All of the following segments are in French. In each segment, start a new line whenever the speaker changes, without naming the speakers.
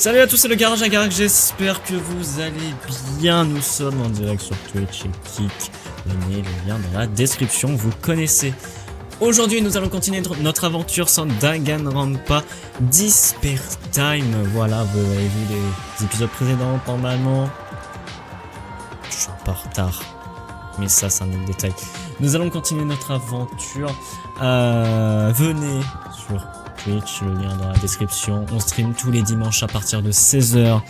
Salut à tous, c'est le Garage à Garage, j'espère que vous allez bien. Nous sommes en direct sur Twitch et Kick. Donnez le lien dans la description, vous connaissez. Aujourd'hui, nous allons continuer notre aventure sans Danganronpa Despair Time. Voilà, vous avez vu les épisodes précédents, normalement. Je suis pas en retard, mais ça, c'est un autre détail. Nous allons continuer notre aventure. Venez sur Twitch, le lien dans la description. On stream tous les dimanches à partir de 16h.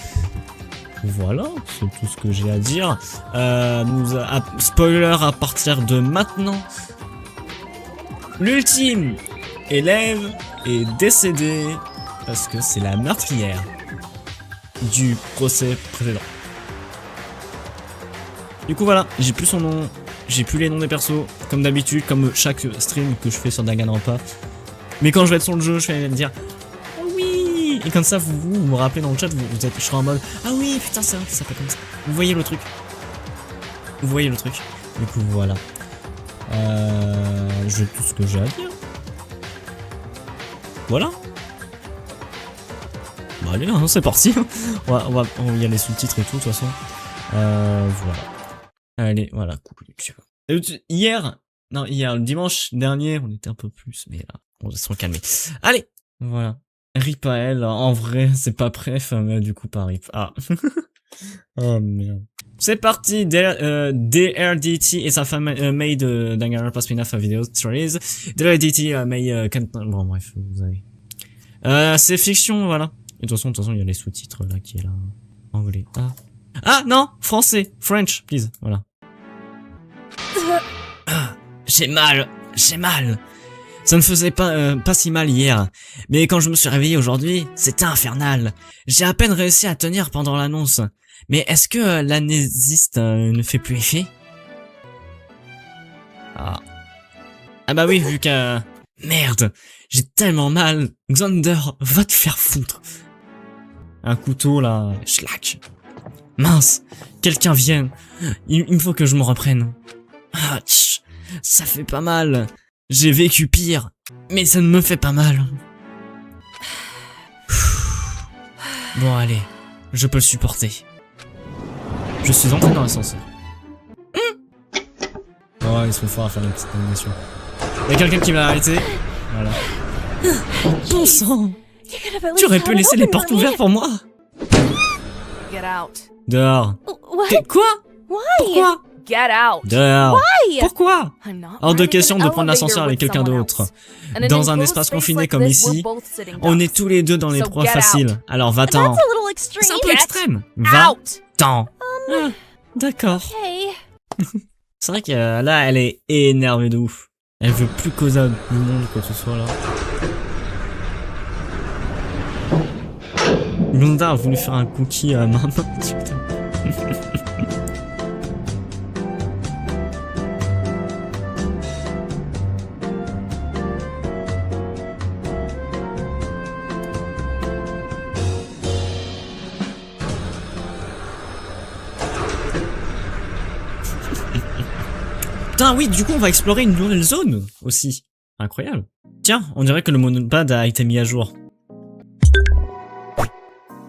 Voilà, c'est tout ce que j'ai à dire. Spoiler à partir de maintenant. L'ultime élève est décédé parce que c'est la meurtrière du procès précédent. Du coup voilà, j'ai plus son nom, j'ai plus les noms des persos, comme d'habitude, comme chaque stream que je fais sur Danganronpa. Mais quand je vais être sur le jeu, je vais me dire oh oui. Et comme ça, vous me rappelez dans le chat, vous êtes, je serai en mode ah oui, putain, c'est vrai que ça s'appelle comme ça. Vous voyez le truc. Vous voyez le truc. Du coup, voilà. J'ai tout ce que j'ai à dire. Voilà. Bah allez, hein, c'est parti. Il y a les sous-titres et tout, de toute façon. Voilà. Allez, voilà. Hier, le dimanche dernier, on était un peu plus, mais là, on va se calmer. Allez, voilà. Rip à elle, en vrai, c'est pas bref, mais du coup, pas rip. Ah. Oh merde. C'est parti, DRDT et sa femme made Danganronpa spin-off video series. DRDT made bon bref, vous avez. C'est fiction, voilà. Et de toute façon, il y a les sous-titres là qui est là. Anglais. Ah non, français, French, please, voilà. J'ai mal. Ça ne faisait pas si mal hier, mais quand je me suis réveillé aujourd'hui, c'était infernal. J'ai à peine réussi à tenir pendant l'annonce. Mais est-ce que l'anesthésiste ne fait plus effet? Ah bah oui, vu que... Merde, j'ai tellement mal. Xander, va te faire foutre. Un couteau là, schlack. Mince, quelqu'un vienne. Il me faut que je me reprenne. Ah, tch, ça fait pas mal. J'ai vécu pire, mais ça ne me fait pas mal. Bon allez, je peux le supporter. Je suis entré dans l'ascenseur. Oh, ils sont forts à faire une petite animation. Il y a quelqu'un qui m'a arrêté. Voilà. Bon sang! Tu aurais pu laisser les portes ouvertes pour moi. Dehors. Quoi? Pourquoi? Dehors. Pourquoi? Hors de question de prendre l'ascenseur avec quelqu'un d'autre. Dans un espace confiné comme ici, on est tous les deux dans les proies faciles. Alors va-t'en. C'est un peu extrême. Va-t'en. D'accord. C'est vrai que là, elle est énervée de ouf. Elle veut plus causer du monde quoi que ce soit là. Blonda a voulu faire un cookie à main. Putain, oui, du coup, on va explorer une nouvelle zone aussi. Incroyable. Tiens, on dirait que le monopad a été mis à jour.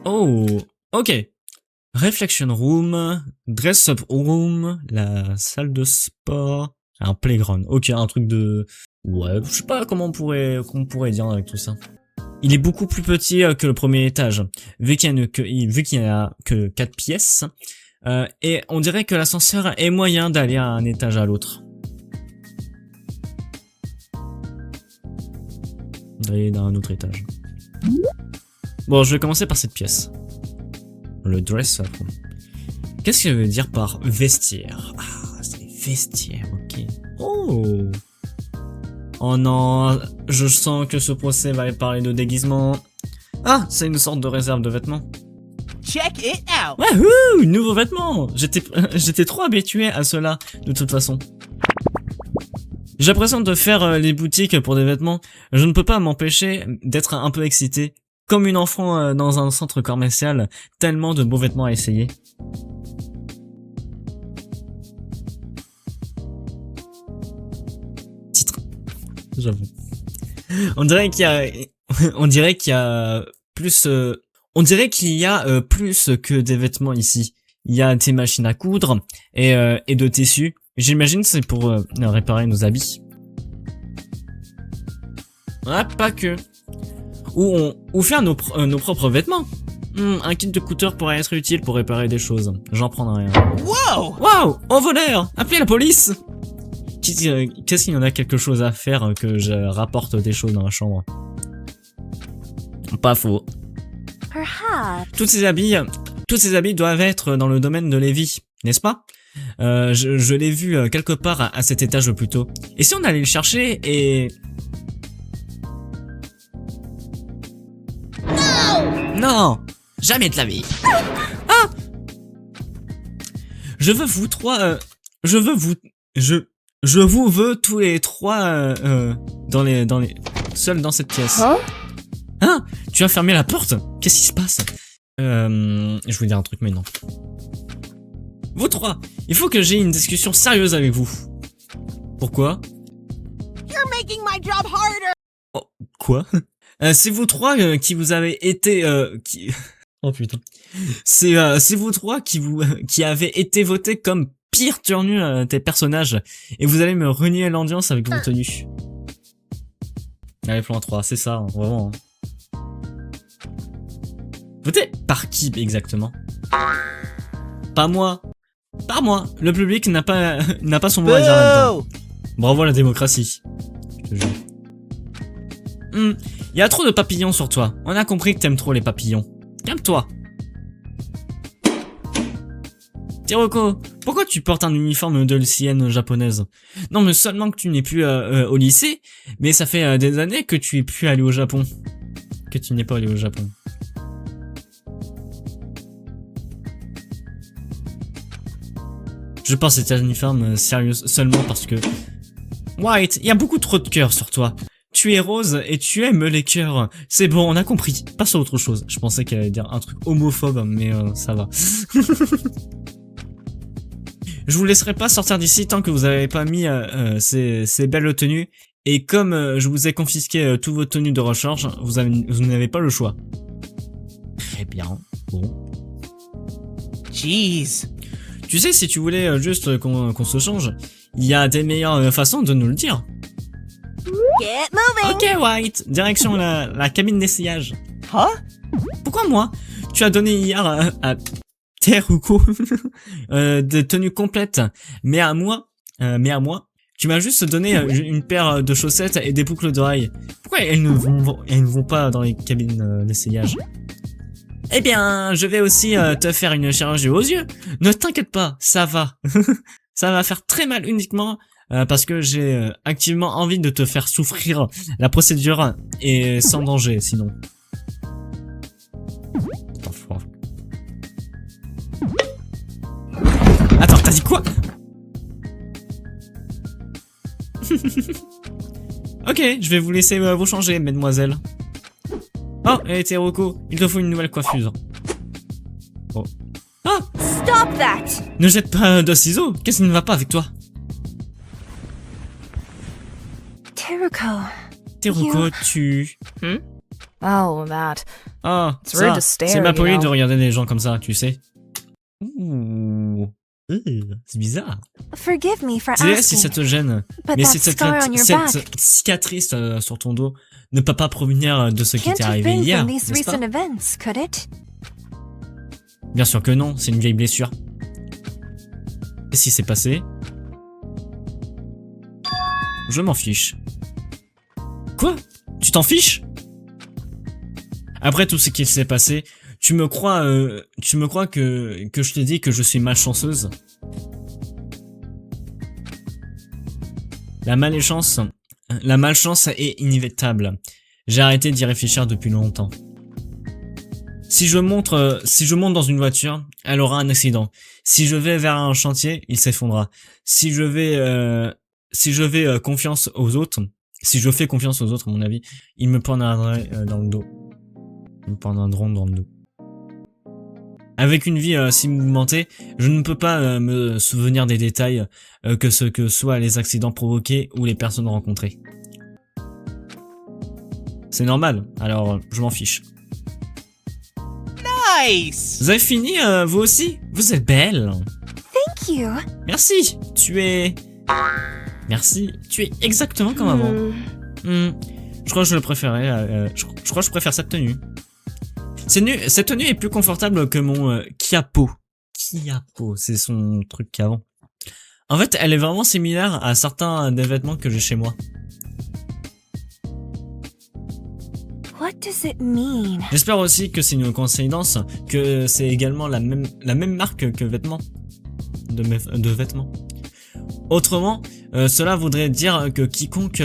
Oh, ok. Reflection room, dress-up room, la salle de sport, un playground. Ok, un truc de... Ouais, je sais pas comment on pourrait dire avec tout ça. Il est beaucoup plus petit que le premier étage, vu qu'il n'y a que 4 pièces. Et on dirait que l'ascenseur est moyen d'aller à un étage à l'autre. D'aller dans un autre étage. Bon, je vais commencer par cette pièce. Le dress-up. Qu'est-ce que ça veut dire par vestiaire? Ah, c'est vestiaire, ok. Oh! Oh non, je sens que ce procès va parler de déguisement. Ah, c'est une sorte de réserve de vêtements.
Check it out.
Wouhou, nouveaux vêtements. J'étais trop habitué à cela, de toute façon. J'ai l'impression de faire les boutiques pour des vêtements. Je ne peux pas m'empêcher d'être un peu excité. Comme une enfant dans un centre commercial. Tellement de beaux vêtements à essayer. Titre. J'avoue. On dirait qu'il y a plus On dirait qu'il y a plus que des vêtements ici. Il y a des machines à coudre et de tissus. J'imagine que c'est pour réparer nos habits. Ah, pas que. Ou faire nos propres vêtements. Un kit de couture pourrait être utile pour réparer des choses. J'en prendrai un.
Whoa!
Waouh! En voleur! Appelez la police! Qu'est-ce qu'il y en a quelque chose à faire que je rapporte des choses dans la chambre? Pas faux.
Perhaps.
Tous ces habits doivent être dans le domaine de Lévi, n'est-ce pas? Je l'ai vu quelque part à cet étage plus tôt. Et si on allait le chercher et... Non! Jamais de la vie! Ah! Je veux vous trois... je vous veux tous les trois seuls dans cette pièce.
Huh?
Hein? Tu as fermé la porte? Qu'est-ce qui se passe? Je voulais dire un truc, mais non. Vous trois, il faut que j'ai une discussion sérieuse avec vous. Pourquoi?
You're making my job harder!
Oh, quoi? C'est vous trois qui vous avez été... Oh putain. C'est vous trois qui avez été votés comme pire tenue des personnages. Et vous allez me renier l'ambiance avec vos tenues. Allez, plan 3, c'est ça, hein, vraiment. Hein. Votez par qui exactement? Pas moi. Par moi. Le public n'a pas son mot à dire là-dedans. Bravo à la démocratie. Je te jure. Il y a trop de papillons sur toi. On a compris que t'aimes trop les papillons. Calme-toi. Teroko, pourquoi tu portes un uniforme de lycéenne japonaise? Non, mais seulement que tu n'es plus au lycée, mais ça fait des années que tu es plus allé au Japon. Que tu n'es pas allé au Japon. Je porte cet uniforme sérieux seulement parce que... White, il y a beaucoup trop de cœurs sur toi. Tu es rose et tu aimes les cœurs. C'est bon, on a compris. Passe à autre chose. Je pensais qu'elle allait dire un truc homophobe, mais ça va. Je vous laisserai pas sortir d'ici tant que vous avez pas mis ces belles tenues. Et comme je vous ai confisqué tous vos tenues de recharge, vous n'avez pas le choix. Très bien. Bon.
Jeez.
Tu sais, si tu voulais juste qu'on se change, il y a des meilleures façons de nous le dire.
Get moving.
Ok, White. Direction la cabine d'essayage.
Huh?
Pourquoi moi? Tu as donné hier à Teruko des tenues complètes, mais à moi, tu m'as juste donné une paire de chaussettes et des boucles d'oreilles. Pourquoi elles ne vont pas dans les cabines d'essayage? Eh bien, je vais aussi te faire une chirurgie aux yeux. Ne t'inquiète pas, ça va. Ça va faire très mal uniquement parce que j'ai activement envie de te faire souffrir. La procédure est sans danger, sinon. Attends, t'as dit quoi? Ok, je vais vous laisser vous changer, mesdemoiselles. Oh, et Teroko, il te faut une nouvelle coiffuse. Oh. Ah!
Stop that.
Ne jette pas de ciseaux. Qu'est-ce qui ne va pas avec toi?
Teruko.
Teroko, tu...
Oh, that.
Ah,
It's rude
ça,
to stare,
c'est pas
you
poli
know.
de regarder les gens comme ça, tu sais. Ouh. C'est bizarre.
Forgive me for
Désolé si ça
asking,
te gêne,
but
mais
that
cette
scar on your back
cicatrice sur ton dos ne peut pas provenir de ce qui
can't
t'est
have
arrivé
been
hier,
from these
n'est-ce pas?
recent events, could it?
Bien sûr que non, c'est une vieille blessure. Qu'est-ce qui s'est passé? Je m'en fiche. Quoi? Tu t'en fiches? Après tout ce qui s'est passé, tu me crois que je te dis que je suis malchanceuse? La malchance est inévitable. J'ai arrêté d'y réfléchir depuis longtemps. Si je monte dans une voiture, elle aura un accident. Si je vais vers un chantier, il s'effondrera. Si je fais confiance aux autres, à mon avis, ils me poindraient dans le dos. Ils me poindraront dans le dos. Avec une vie si mouvementée, je ne peux pas me souvenir des détails que soient les accidents provoqués ou les personnes rencontrées. C'est normal, alors je m'en fiche.
Nice!
Vous avez fini, vous aussi? Vous êtes belle.
Thank you.
Merci. Merci. Tu es exactement comme avant. Je crois que je le préférais. Je crois que je préfère cette tenue. Cette tenue est plus confortable que mon Kiapo. Kiapo, c'est son truc qu'avant. En fait, elle est vraiment similaire à certains des vêtements que j'ai chez moi.
What does it mean?
J'espère aussi que c'est une coïncidence, que c'est également la même marque que vêtements. De vêtements. Autrement, cela voudrait dire que quiconque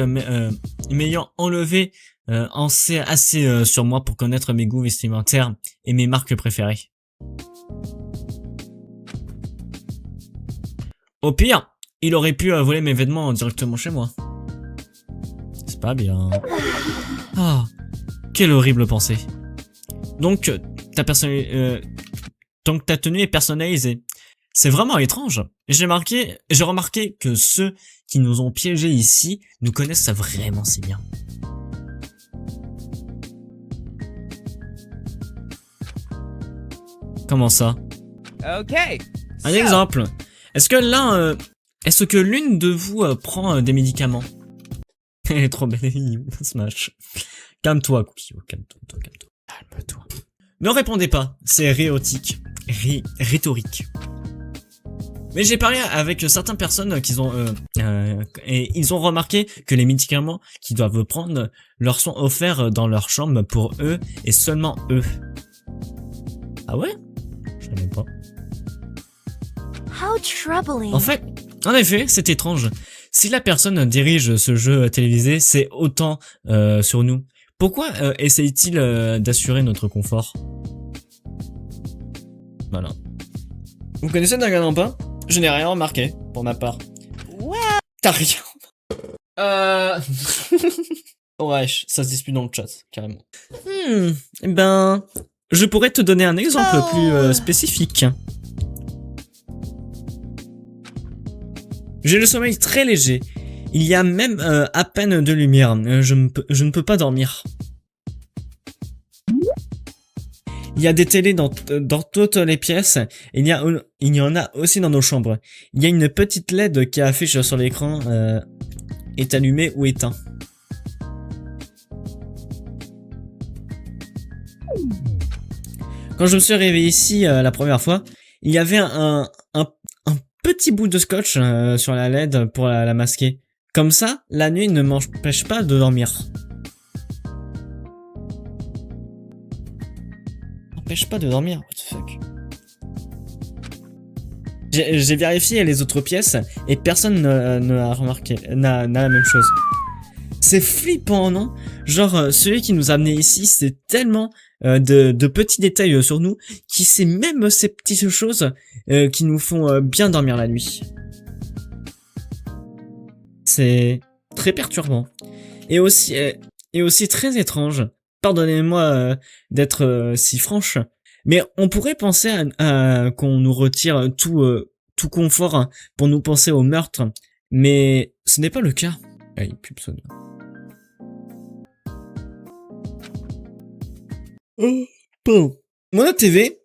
m'ayant enlevé en sait assez sur moi pour connaître mes goûts vestimentaires et mes marques préférées. Au pire, il aurait pu voler mes vêtements directement chez moi. C'est pas bien. Ah, quelle horrible pensée. Donc, ta tenue est personnalisée. C'est vraiment étrange. J'ai remarqué que ceux qui nous ont piégés ici nous connaissent vraiment si bien. Comment ça?
Okay.
Un exemple. Est-ce que l'une de vous prend des médicaments? Elle est trop belle, Smash. Calme-toi, Cookio, calme-toi. Calme-toi. Ne répondez pas, c'est rhétorique. Mais j'ai parlé avec certaines personnes et ils ont remarqué que les médicaments qu'ils doivent prendre leur sont offerts dans leur chambre pour eux et seulement eux. Ah ouais? Je savais pas.
How troubling.
En effet, c'est étrange. Si la personne dirige ce jeu télévisé, c'est autant sur nous. Pourquoi essaye-t-il d'assurer notre confort? Voilà. Vous connaissez Danganronpa? Je n'ai rien remarqué, pour ma part.
Well.
T'as rien. Ouais, ça se dispute dans le chat, carrément. Eh ben, je pourrais te donner un exemple plus spécifique. J'ai le sommeil très léger. Il y a même à peine de lumière. Je ne peux pas dormir. Il y a des télés dans toutes les pièces. Il y en a aussi dans nos chambres. Il y a une petite LED qui affiche sur l'écran est allumé ou éteint. Quand je me suis réveillé ici la première fois, il y avait un petit bout de scotch sur la LED pour la masquer. Comme ça, la nuit ne m'empêche pas de dormir. M'empêche pas de dormir, what the fuck. J'ai vérifié les autres pièces et personne ne l'a remarqué, n'a la même chose. C'est flippant, non? Genre, celui qui nous a amenés ici, c'est tellement de petits détails sur nous, qui sait même ces petites choses qui nous font bien dormir la nuit. C'est très perturbant. Et aussi très étrange. Pardonnez-moi d'être si franche, mais on pourrait penser à qu'on nous retire tout confort pour nous penser au meurtre, mais ce n'est pas le cas. Allez, pub sonore. Bon. Mono TV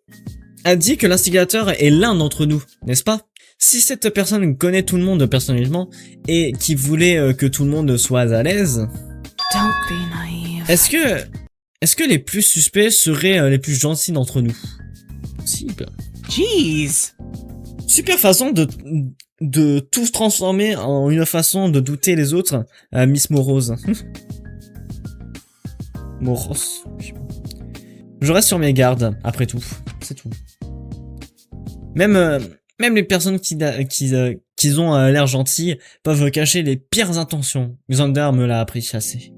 a dit que l'instigateur est l'un d'entre nous, n'est-ce pas? Si cette personne connaît tout le monde personnellement et qui voulait que tout le monde soit à l'aise,
Don't be naive.
est-ce que les plus suspects seraient les plus gentils d'entre nous? Possible.
Jeez.
Super façon de tout transformer en une façon de douter les autres à Miss Morose. Morose. Je reste sur mes gardes, après tout. C'est tout. Même les personnes qui ont l'air gentilles peuvent cacher les pires intentions. Xander me l'a appris assez.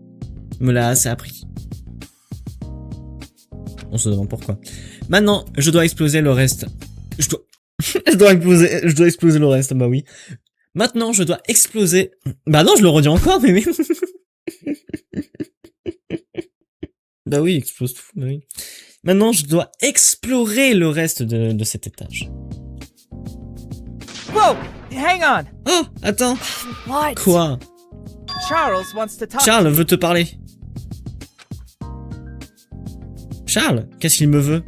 Me l'a assez appris. On se demande pourquoi. Maintenant, je dois exploser le reste. Je dois exploser le reste, bah oui. Maintenant, je dois exploser... Bah non, je le redis encore, mais oui. Bah oui, explose tout, bah oui. Maintenant, je dois explorer le reste de cet étage.
Whoa! Hang on.
Oh, attends.
What?
Quoi?
Charles wants to talk.
Charles veut te parler. Charles, qu'est-ce qu'il me veut?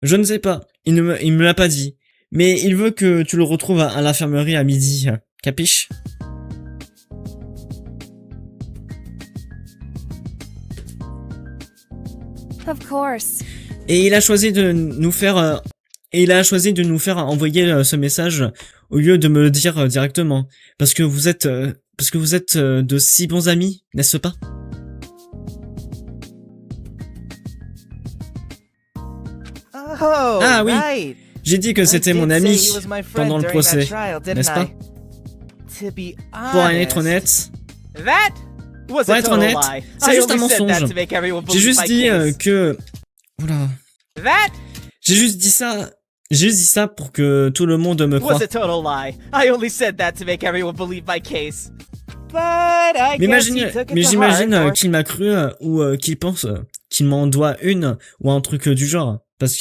Je ne sais pas. Il me l'a pas dit. Mais il veut que tu le retrouves à l'infirmerie à midi. Capiche?
Of course.
Et il a choisi de nous faire envoyer ce message au lieu de me le dire directement, parce que vous êtes de si bons amis, n'est-ce pas?
Oh,
Ah oui.
right.
J'ai dit que c'était
I
mon
did
ami
say he was my friend
pendant le
during that
procès,
trial, didn't
n'est-ce pas?
I? To be
Pour être
honest,
honnête,
that was
Pour
a
être
total
honnête,
lie.
c'est
I
juste un
only said that
mensonge.
to make everyone
j'ai
believe
juste
my
dit
case.
que... Oula.
That
J'ai juste dit ça pour que tout le monde me croie.
was a total lie. I only said that to make everyone believe my case. But I
Mais
guess he
imagine,
took it
mais
to
j'imagine
heart, or-
qu'il m'a cru ou qu'il pense qu'il m'en doit une ou un truc du genre. Parce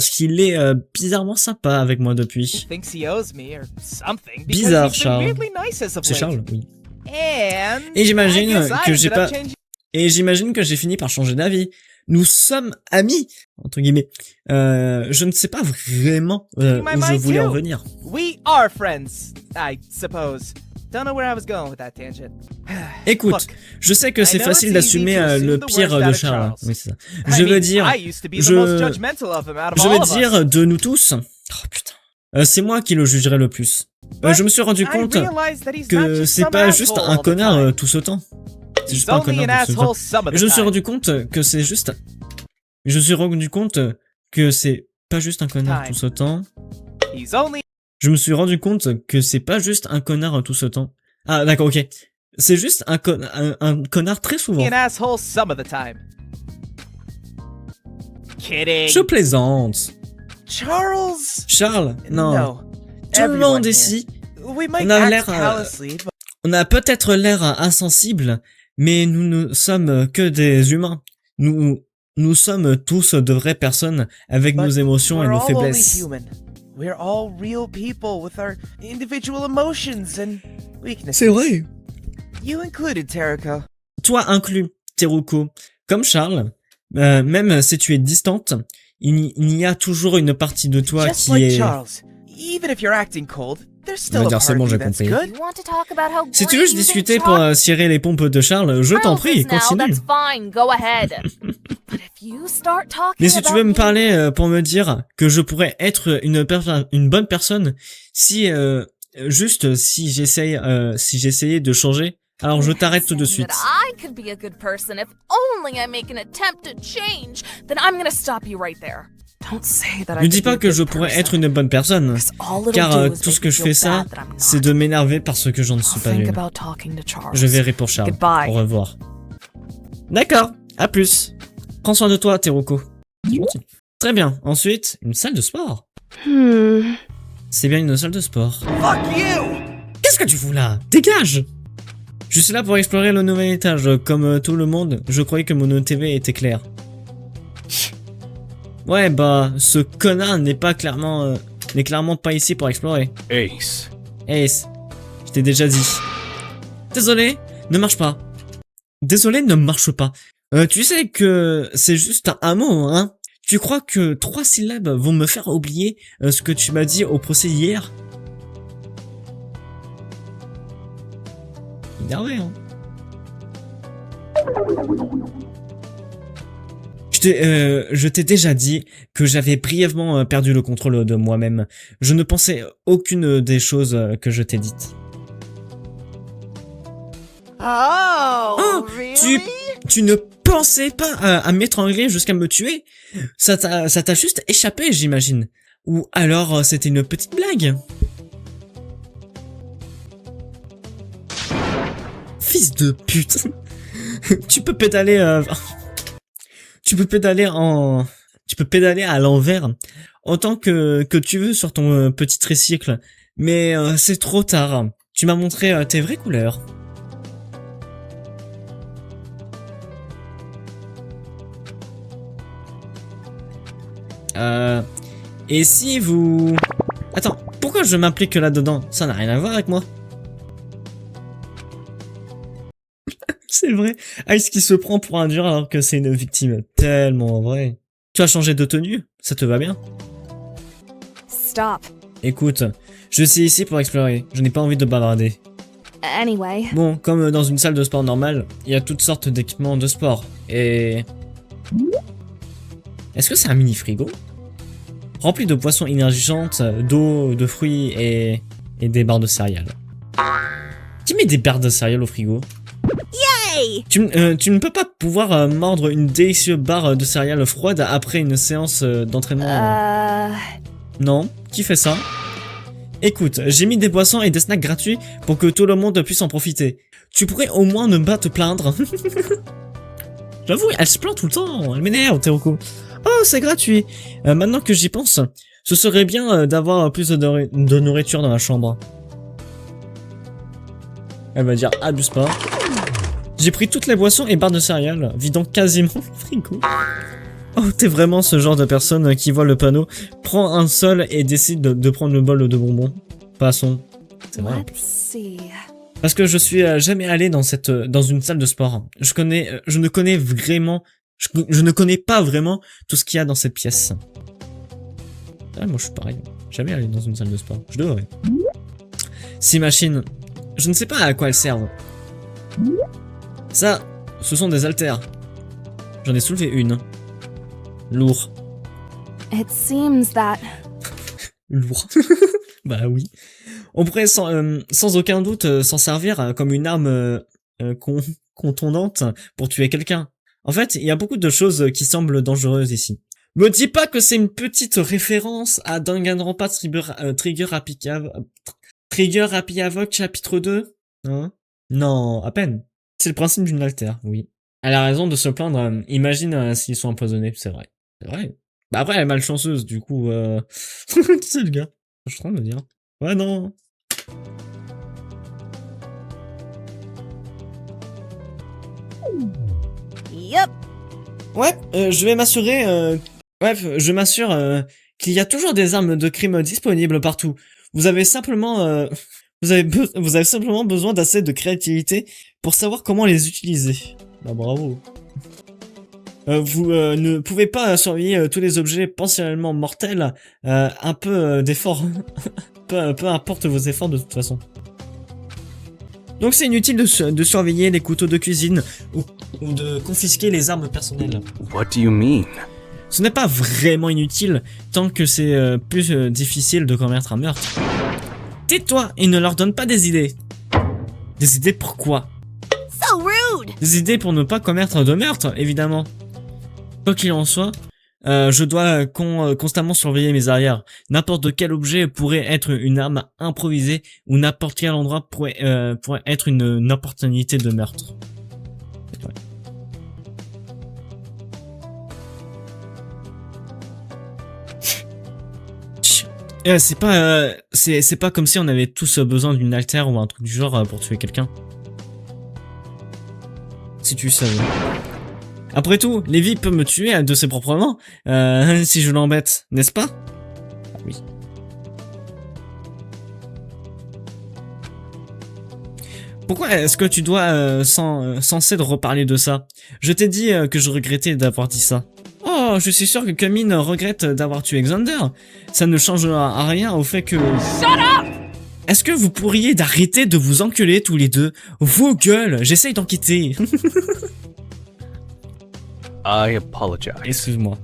qu'il est bizarrement sympa avec moi depuis.
thinks he owes me or something because
Bizarre,
he's been
Charles.
weirdly nice as of
C'est
late.
Charles, oui.
And
Et j'imagine
I guess I
que j'ai
ended
pas-
up changing-
Et j'imagine que j'ai fini par changer d'avis. Nous sommes amis, entre guillemets. Je ne sais pas vraiment où je voulais en venir.
We are friends, I suppose. Don't know where I was going with that tangent.
Écoute,
Look,
je sais que c'est
I know
facile
it's
d'assumer
easy to assume
le
the
pire
worst
de
out of
Charles.
Charles.
Oui, c'est ça.
I
Je veux
mean,
dire,
I used to be the most judgmental of him out of
je
all
veux
of us.
dire de nous tous. Oh putain. C'est moi qui le jugerai le plus. Je me suis rendu
I
compte
realized that he's not
que
just
c'est
some
pas juste
asshole
un
all the
connard
time.
tout ce temps. C'est
He's
juste pas un
only an
connard tout ce temps.
asshole some of
Et
the
je me suis
time.
rendu compte que c'est juste... Je me suis rendu compte que c'est pas juste un connard tout ce temps.
He's only
Je me suis rendu compte que c'est pas juste un connard tout ce temps. Ah d'accord, ok. C'est juste un connard très souvent.
an asshole some of the time. Kidding.
Je plaisante.
Charles?
Charles, non.
No.
Tout le
Everyone
monde
here.
ici,
We might
on a
act
l'air,
callously, but
on a peut-être l'air insensible, mais nous ne sommes que des humains. Nous sommes tous de vraies personnes avec nos émotions et
we're
nos
all only
faiblesses.
human. We're all real people with our individual emotions and weaknesses.
C'est vrai.
You included, Teriko.
Toi inclus, Teruko. Comme Charles, même si tu es distante, il y a toujours une partie de toi
Just
qui
like
est...
Charles. Even if you're acting cold, there's still
On va
a
dire,
part
c'est bon,
of
j'ai
you that's
compris.
good.
You want to talk about how
Si tu
great
veux
you think
discuter pour
Charles
cirer les pompes de Charles, je t'en prie,
is now,
continue.
that's fine, go ahead. But if you start talking
Mais si tu veux
about
me parler pour me dire que je pourrais être une bonne personne si si j'essayais de changer, alors je t'arrête tout de
saying
suite.
that I could be a good person if only I make an attempt to change, then I'm gonna stop you right there. Don't say that I
Ne dis
could be
pas
a
que
good
je pourrais
person,
être une bonne personne,
'cause all it'll
car
do is
tout ce
make
que
me
je
feel
fais ça,
bad that I'm not.
c'est de m'énerver parce que je ne suis
I'll
pas
think
mieux.
about talking to Charles.
Je verrai pour Charles.
Goodbye.
Au revoir. D'accord, à plus. Prends soin de toi, Teruko. Très bien, ensuite, une salle de sport. C'est bien une salle de sport.
Fuck you!
Qu'est-ce que tu fous là? Dégage! Je suis là pour explorer le nouvel étage. Comme tout le monde, je croyais que mon TV était clair. Ouais, bah, ce connard n'est clairement pas ici pour explorer.
Ace.
Ace, je t'ai déjà dit. Désolé, ne marche pas. Désolé, ne marche pas. Tu sais que c'est juste un mot, hein? Tu crois que 3 syllabes vont me faire oublier ce que tu m'as dit au procès hier? Énervé, hein? Je t'ai déjà dit que j'avais brièvement perdu le contrôle de moi-même. Je ne pensais aucune des choses que je t'ai dites.
Oh, really?
Tu ne pensais pas à m'étrangler jusqu'à me tuer? Ça t'a juste échappé, j'imagine. Ou alors c'était une petite blague? Fils de pute. Tu peux pédaler à l'envers autant que tu veux sur ton petit tricycle, mais c'est trop tard. Tu m'as montré tes vraies couleurs. Et si vous... Attends, pourquoi je m'implique là-dedans? Ça n'a rien à voir avec moi. C'est vrai. Ice qui se prend pour un dur alors que c'est une victime. Tellement vrai. Tu as changé de tenue? Ça te va bien?
Stop.
Écoute, je suis ici pour explorer. Je n'ai pas envie de bavarder.
Anyway,
Bon, comme dans une salle de sport normale, il y a toutes sortes d'équipements de sport. Et... Est-ce que c'est un mini frigo? Rempli de boissons énergisantes, d'eau, de fruits et des barres de céréales. Qui met des barres de céréales au frigo?
hey!
Tu ne peux pas pouvoir mordre une délicieuse barre de céréales froide après une séance d'entraînement. Non? Qui fait ça? Écoute, j'ai mis des boissons et des snacks gratuits pour que tout le monde puisse en profiter. Tu pourrais au moins ne pas te plaindre. J'avoue, elle se plaint tout le temps. Elle m'énerve, Teroko. Oh, c'est gratuit. Maintenant que j'y pense, ce serait bien d'avoir plus de nourriture dans la chambre. Elle va dire, abuse pas. J'ai pris toutes les boissons et barres de céréales, vidant quasiment le frigo. Oh, t'es vraiment ce genre de personne qui voit le panneau, prend un seul et décide de prendre le bol de bonbons. Passons. C'est vrai.
Let's see.
Parce que je suis jamais allé dans une salle de sport. Je ne connais pas vraiment tout ce qu'il y a dans cette pièce. Ah, moi je suis pareil. Jamais allé dans une salle de sport. Je devrais. Ces machines, je ne sais pas à quoi elles servent. Ça, ce sont des haltères. J'en ai soulevé une. Lourd.
It seems that
Lourd. Bah oui. On pourrait sans aucun doute s'en servir comme une arme contondante pour tuer quelqu'un. En fait, il y a beaucoup de choses qui semblent dangereuses ici. Me dis pas que c'est une petite référence à Danganronpa Trigger Happy Havoc chapitre 2, hein? Non, à peine. C'est le principe d'une altère, oui. Elle a raison de se plaindre, imagine s'ils sont empoisonnés, c'est vrai. C'est vrai. Bah après elle est malchanceuse, du coup c'est le gars. Je suis en train de me dire. Ouais non.
yep.
Ouais, je vais m'assurer je m'assure qu'il y a toujours des armes de crime disponibles partout. Vous avez simplement vous avez simplement besoin d'assez de créativité pour savoir comment les utiliser. Bah bravo. Vous ne pouvez pas surveiller tous les objets potentiellement mortels, un peu d'effort. peu importe vos efforts de toute façon. Donc c'est inutile de surveiller les couteaux de cuisine ou de confisquer les armes personnelles.
What do you mean?
Ce n'est pas vraiment inutile tant que c'est plus difficile de commettre un meurtre. Tais-toi et ne leur donne pas des idées. Des idées pour quoi?
So rude.
Des idées pour ne pas commettre de meurtre, évidemment. Quoi qu'il en soit, je dois constamment surveiller mes arrières. N'importe quel objet pourrait être une arme improvisée ou n'importe quel endroit pourrait être une opportunité de meurtre. Ouais. C'est pas comme si on avait tous besoin d'une altère ou un truc du genre pour tuer quelqu'un. Si tu savais. Après tout, Lévi peut me tuer de ses propres mains, si je l'embête, n'est-ce pas? Ah oui. Pourquoi est-ce que tu dois censé de reparler de ça? Je t'ai dit que je regrettais d'avoir dit ça. Oh, je suis sûr que Camille regrette d'avoir tué Xander. Ça ne changera rien au fait que...
Shut up!
Est-ce que vous pourriez d'arrêter de vous engueuler tous les deux? Vos gueules, j'essaye d'enquêter.
I apologize.
Excuse-moi.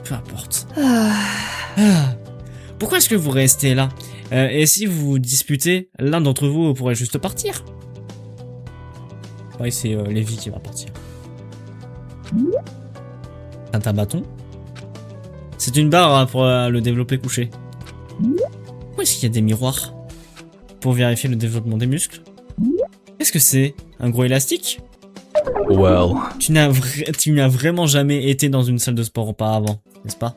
Peu importe. Ah. Pourquoi est-ce que vous restez là? Et si vous vous disputez, l'un d'entre vous pourrait juste partir. Ouais, c'est Lévi qui va partir. Un bâton. C'est une barre pour le développer couché. Où est-ce qu'il y a des miroirs? Pour vérifier le développement des muscles. Qu'est-ce que c'est? Un gros élastique?
Well,
Tu n'as vraiment jamais été dans une salle de sport auparavant, n'est-ce pas?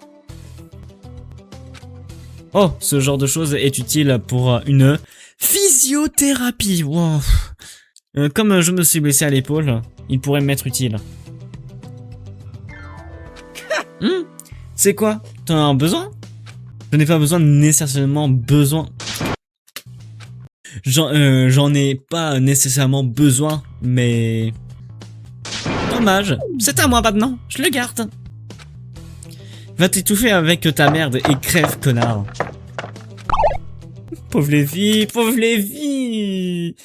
Oh, ce genre de chose est utile pour une physiothérapie. Wow. Comme je me suis blessé à l'épaule, il pourrait m'être utile. C'est quoi? T'en as besoin? Je n'ai pas nécessairement besoin. J'en ai pas nécessairement besoin, mais... Dommage. C'est à moi maintenant. Je le garde. Va t'étouffer avec ta merde et crève, connard. Pauvre Lévi, pauvre Lévi.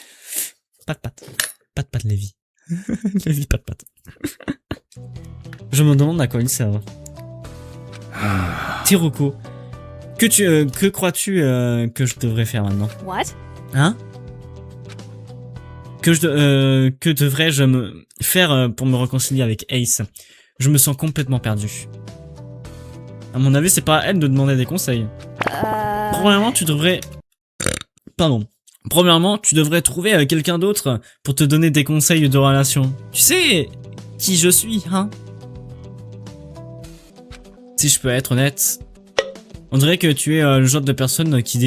Pas de patte. Pas de patte, Lévi. Lévi, pas de patte. Je me demande à quoi il sert. Tiroko, que crois-tu que je devrais faire maintenant?
What?
Hein? Que devrais-je me faire pour me réconcilier avec Ace? Je me sens complètement perdu. À mon avis, c'est pas à elle de demander des conseils. Premièrement, tu devrais... Pardon. Premièrement, tu devrais trouver quelqu'un d'autre pour te donner des conseils de relation. Tu sais qui je suis, hein? Si je peux être honnête, on dirait que tu es le genre de personne qui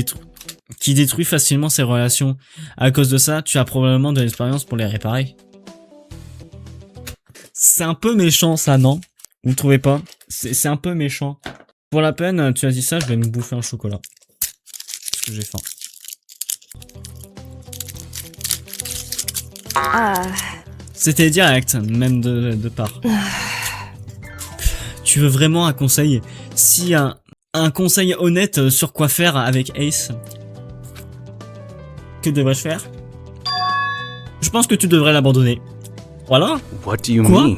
détruit facilement ses relations. À cause de ça, tu as probablement de l'expérience pour les réparer. C'est un peu méchant ça, non? Vous ne trouvez pas? C'est un peu méchant. Pour la peine, tu as dit ça, je vais me bouffer un chocolat. Parce que j'ai faim. C'était direct, même de part. Tu veux vraiment un conseil? Si un conseil honnête sur quoi faire avec Ace, que devrais-je faire? Je pense que tu devrais l'abandonner. Voilà.
What do you
Quoi?
mean?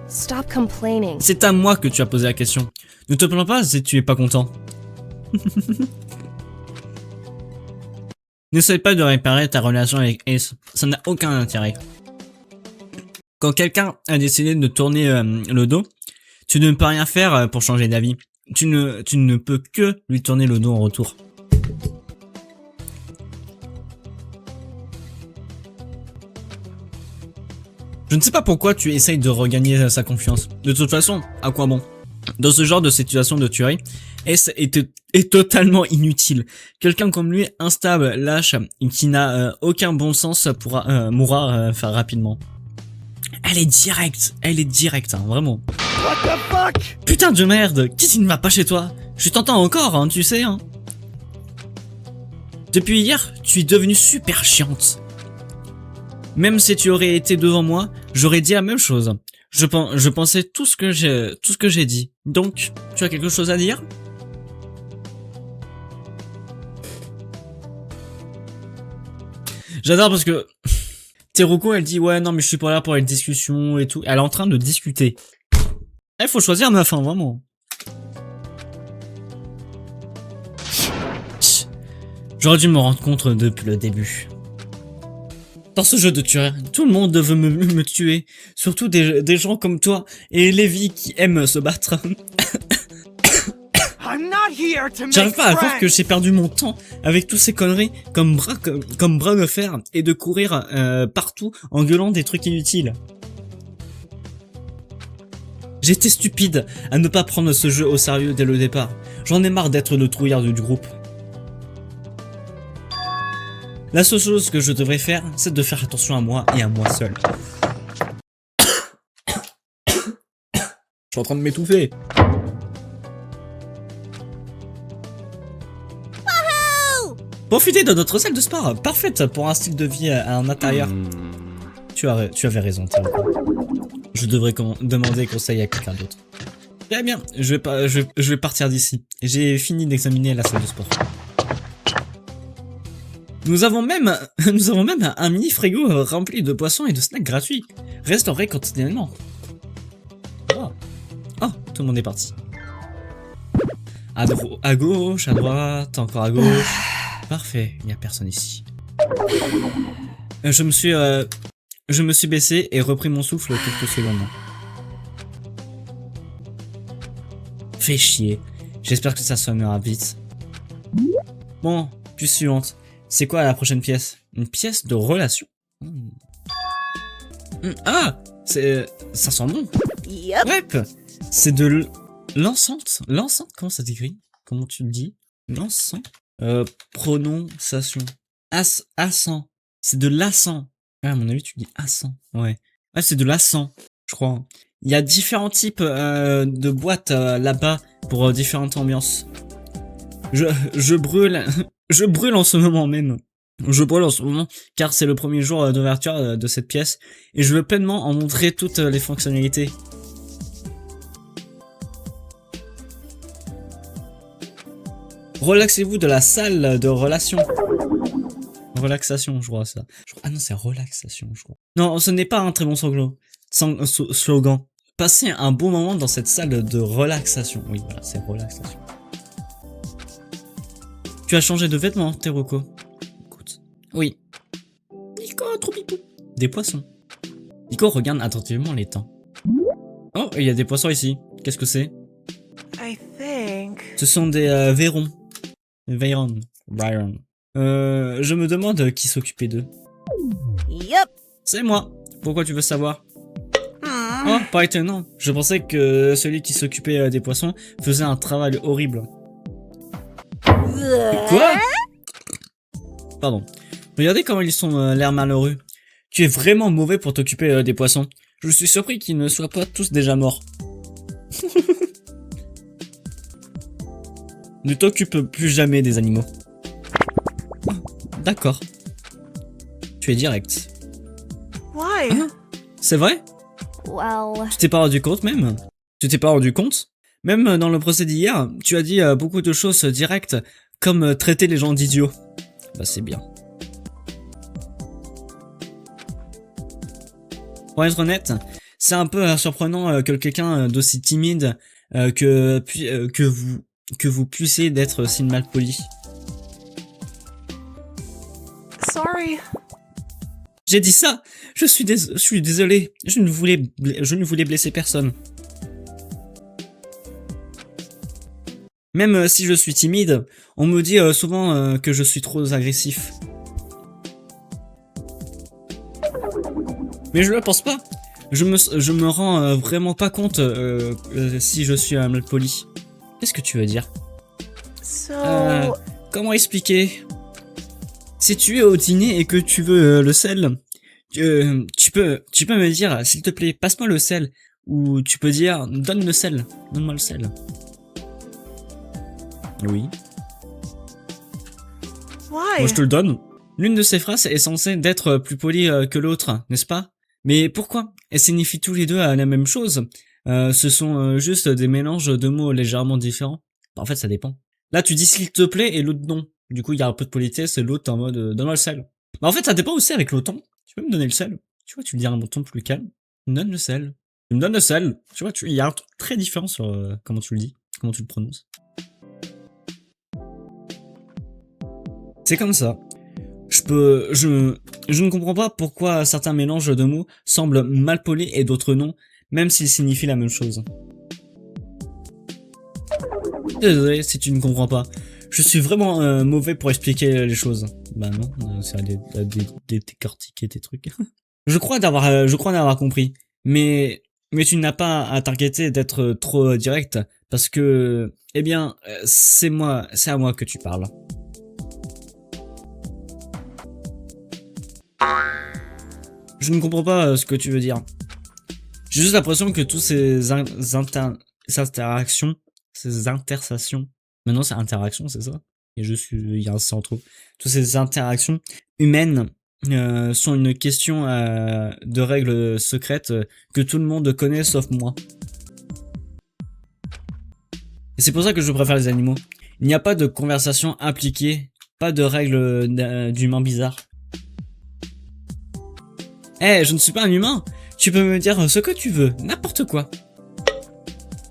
Stop complaining.
C'est à moi que tu as posé la question. Ne te plains pas si tu es pas content. N'essaye pas de réparer ta relation avec Ace. Ça n'a aucun intérêt. Quand quelqu'un a décidé de tourner le dos, tu ne peux rien faire pour changer d'avis. Tu ne peux que lui tourner le dos en retour. Je ne sais pas pourquoi tu essayes de regagner sa confiance. De toute façon, à quoi bon? Dans ce genre de situation de tuerie, Ace est totalement inutile. Quelqu'un comme lui, instable, lâche, qui n'a aucun bon sens, mourra rapidement. Elle est directe, hein, vraiment.
What the fuck?
Putain de merde, qu'est-ce qui ne va pas chez toi? Je t'entends encore, hein, tu sais, hein. Depuis hier, tu es devenue super chiante. Même si tu aurais été devant moi, j'aurais dit la même chose. Je pensais tout ce que j'ai dit. Donc, tu as quelque chose à dire? J'adore parce que Teruko, elle dit ouais non mais je suis pas là pour les discussions et tout. Elle est en train de discuter. Il faut choisir ma fin, vraiment. J'aurais dû me rendre compte depuis le début. Dans ce jeu de tueur, tout le monde veut me tuer. Surtout des gens comme toi et Lévi qui aiment se battre. J'arrive pas à croire que j'ai perdu mon temps avec tous ces conneries comme bras de fer et de courir partout en gueulant des trucs inutiles. J'étais stupide à ne pas prendre ce jeu au sérieux dès le départ. J'en ai marre d'être le trouillard du groupe. La seule chose que je devrais faire, c'est de faire attention à moi et à moi seul. Je suis en train de m'étouffer. Profitez de notre salle de sport, parfaite pour un style de vie à l'intérieur. Tu avais raison, Théo. Je devrais demander conseil à quelqu'un d'autre. Très bien, je vais partir d'ici. J'ai fini d'examiner la salle de sport. Nous avons même un mini frigo rempli de poissons et de snacks gratuits, restaurés quotidiennement. Oh, tout le monde est parti. À gauche, à droite, encore à gauche. Parfait, il n'y a personne ici. Je me suis baissé et repris mon souffle quelques secondes. Fais chier. J'espère que ça sonnera vite. Bon, puis suivante. C'est quoi la prochaine pièce? Une pièce de relation. Ah, ça sent bon.
Yep.
Ouais, c'est de l'encens. L'encens, comment ça s'écrit? Comment tu le dis? L'encens. Prononciation. Ascens. C'est de l'ascens. Ah, à mon avis, tu dis ascens. Ouais. Ah, c'est de l'ascens, je crois. Il y a différents types de boîtes là-bas pour différentes ambiances. Je brûle. Je brûle en ce moment même. Je brûle en ce moment car c'est le premier jour d'ouverture de cette pièce et je veux pleinement en montrer toutes les fonctionnalités. Relaxez-vous de la salle de relation. Relaxation, je crois ça. Ah non, c'est relaxation, je crois. Non, ce n'est pas un très bon slogan. Passez un bon moment dans cette salle de relaxation. Oui, voilà, c'est relaxation. Tu as changé de vêtements, Teroko. Écoute. Oui. Nico, trop pipou. Des poissons. Nico regarde attentivement les temps. Oh, il y a des poissons ici. Qu'est-ce que c'est?
I think.
Ce sont des vairons. Byron. Je me demande qui s'occupait d'eux.
Yep.
C'est moi. Pourquoi tu veux savoir? Oh, pas étonnant. Je pensais que celui qui s'occupait des poissons faisait un travail horrible. Quoi? Pardon. Regardez comment ils sont l'air malheureux. Tu es vraiment mauvais pour t'occuper des poissons. Je suis surpris qu'ils ne soient pas tous déjà morts. Ne t'occupe plus jamais des animaux. D'accord. Tu es direct.
Why?
Hein? C'est vrai?
Well,
Tu t'es pas rendu compte même? Tu t'es pas rendu compte? Même dans le procès d'hier, tu as dit beaucoup de choses directes, comme traiter les gens d'idiots. Bah c'est bien. Pour être honnête, c'est un peu surprenant que quelqu'un d'aussi timide que vous puissiez d'être si mal poli.
Sorry.
J'ai dit ça. Je suis désolé. Je ne voulais blesser personne. Même si je suis timide, on me dit souvent que je suis trop agressif. Mais je le pense pas. Je me rends vraiment pas compte si je suis mal poli. Qu'est-ce que tu veux dire?
So.
Comment expliquer? Si tu es au dîner et que tu veux le sel, tu peux me dire, s'il te plaît, passe-moi le sel. Ou tu peux dire, donne le sel. Donne-moi le sel. Oui.
Why?
Moi, je te le donne. L'une de ces phrases est censée d'être plus polie que l'autre, n'est-ce pas? Mais pourquoi? Elles signifient tous les deux la même chose. Ce sont juste des mélanges de mots légèrement différents. Bah, en fait, ça dépend. Là, tu dis s'il te plaît et l'autre non. Du coup, il y a un peu de politesse et l'autre en mode donne-moi le sel. Bah, en fait, ça dépend aussi avec le ton. Tu peux me donner le sel? Tu vois, tu le dis à un ton plus calme. Tu me donnes le sel. Tu me donnes le sel. Tu vois, il y a un truc très différent sur comment tu le dis, comment tu le prononces. C'est comme ça. Je ne comprends pas pourquoi certains mélanges de mots semblent mal polis et d'autres non, même s'ils signifient la même chose. Désolé si tu ne comprends pas. Je suis vraiment mauvais pour expliquer les choses. Bah non, c'est à décortiquer tes trucs. Je crois d'avoir compris. Mais tu n'as pas à t'inquiéter d'être trop direct, parce que, eh bien, c'est à moi que tu parles. Je ne comprends pas ce que tu veux dire. J'ai juste l'impression que tous ces interactions, maintenant c'est interaction, c'est ça? Il y a un C en trop. Toutes ces interactions humaines sont une question de règles secrètes que tout le monde connaît sauf moi. Et c'est pour ça que je préfère les animaux. Il n'y a pas de conversation impliquée, pas de règles d'humains bizarres. Je ne suis pas un humain. Tu peux me dire ce que tu veux, n'importe quoi.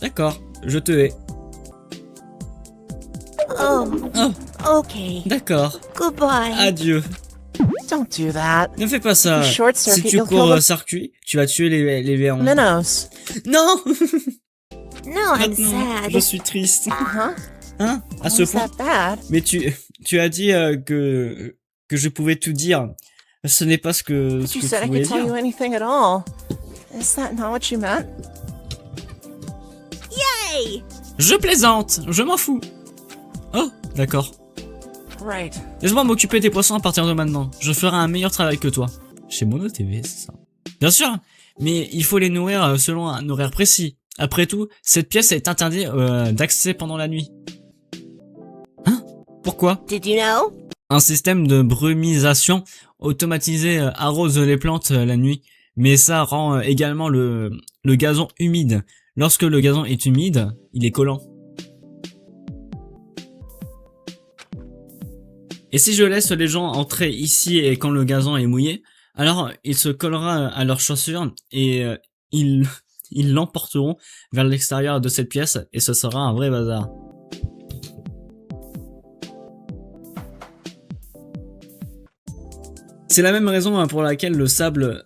D'accord, je te hais.
oh,
Oh,
okay.
d'accord.
Goodbye.
Adieu.
Don't do that.
Ne fais pas ça.
Short
Si
circuit,
tu
you'll kill
cours
the
circuit, tu vas tuer les verrons.
minnows.
Non.
No, I'm
Maintenant,
sad.
je suis triste.
Huh?
Hein? À ce
Why is
point?
that bad?
Mais tu as dit que je pouvais tout dire. Ce n'est pas ce que
You
tu
said I
voulais
could tell you
dire.
anything at all. Is that not what you meant?
Hey!
Je plaisante. Je m'en fous. Oh, d'accord.
Right.
Laisse-moi m'occuper des poissons à partir de maintenant. Je ferai un meilleur travail que toi. Chez Mono TV, c'est ça. Bien sûr, mais il faut les nourrir selon un horaire précis. Après tout, cette pièce est interdite d'accès pendant la nuit. Hein? Pourquoi?
Did you know?
Un système de brumisation automatisé arrose les plantes la nuit, mais ça rend également le gazon humide. Lorsque le gazon est humide, il est collant. Et si je laisse les gens entrer ici et quand le gazon est mouillé, alors il se collera à leurs chaussures et ils l'emporteront vers l'extérieur de cette pièce et ce sera un vrai bazar. C'est la même raison pour laquelle le sable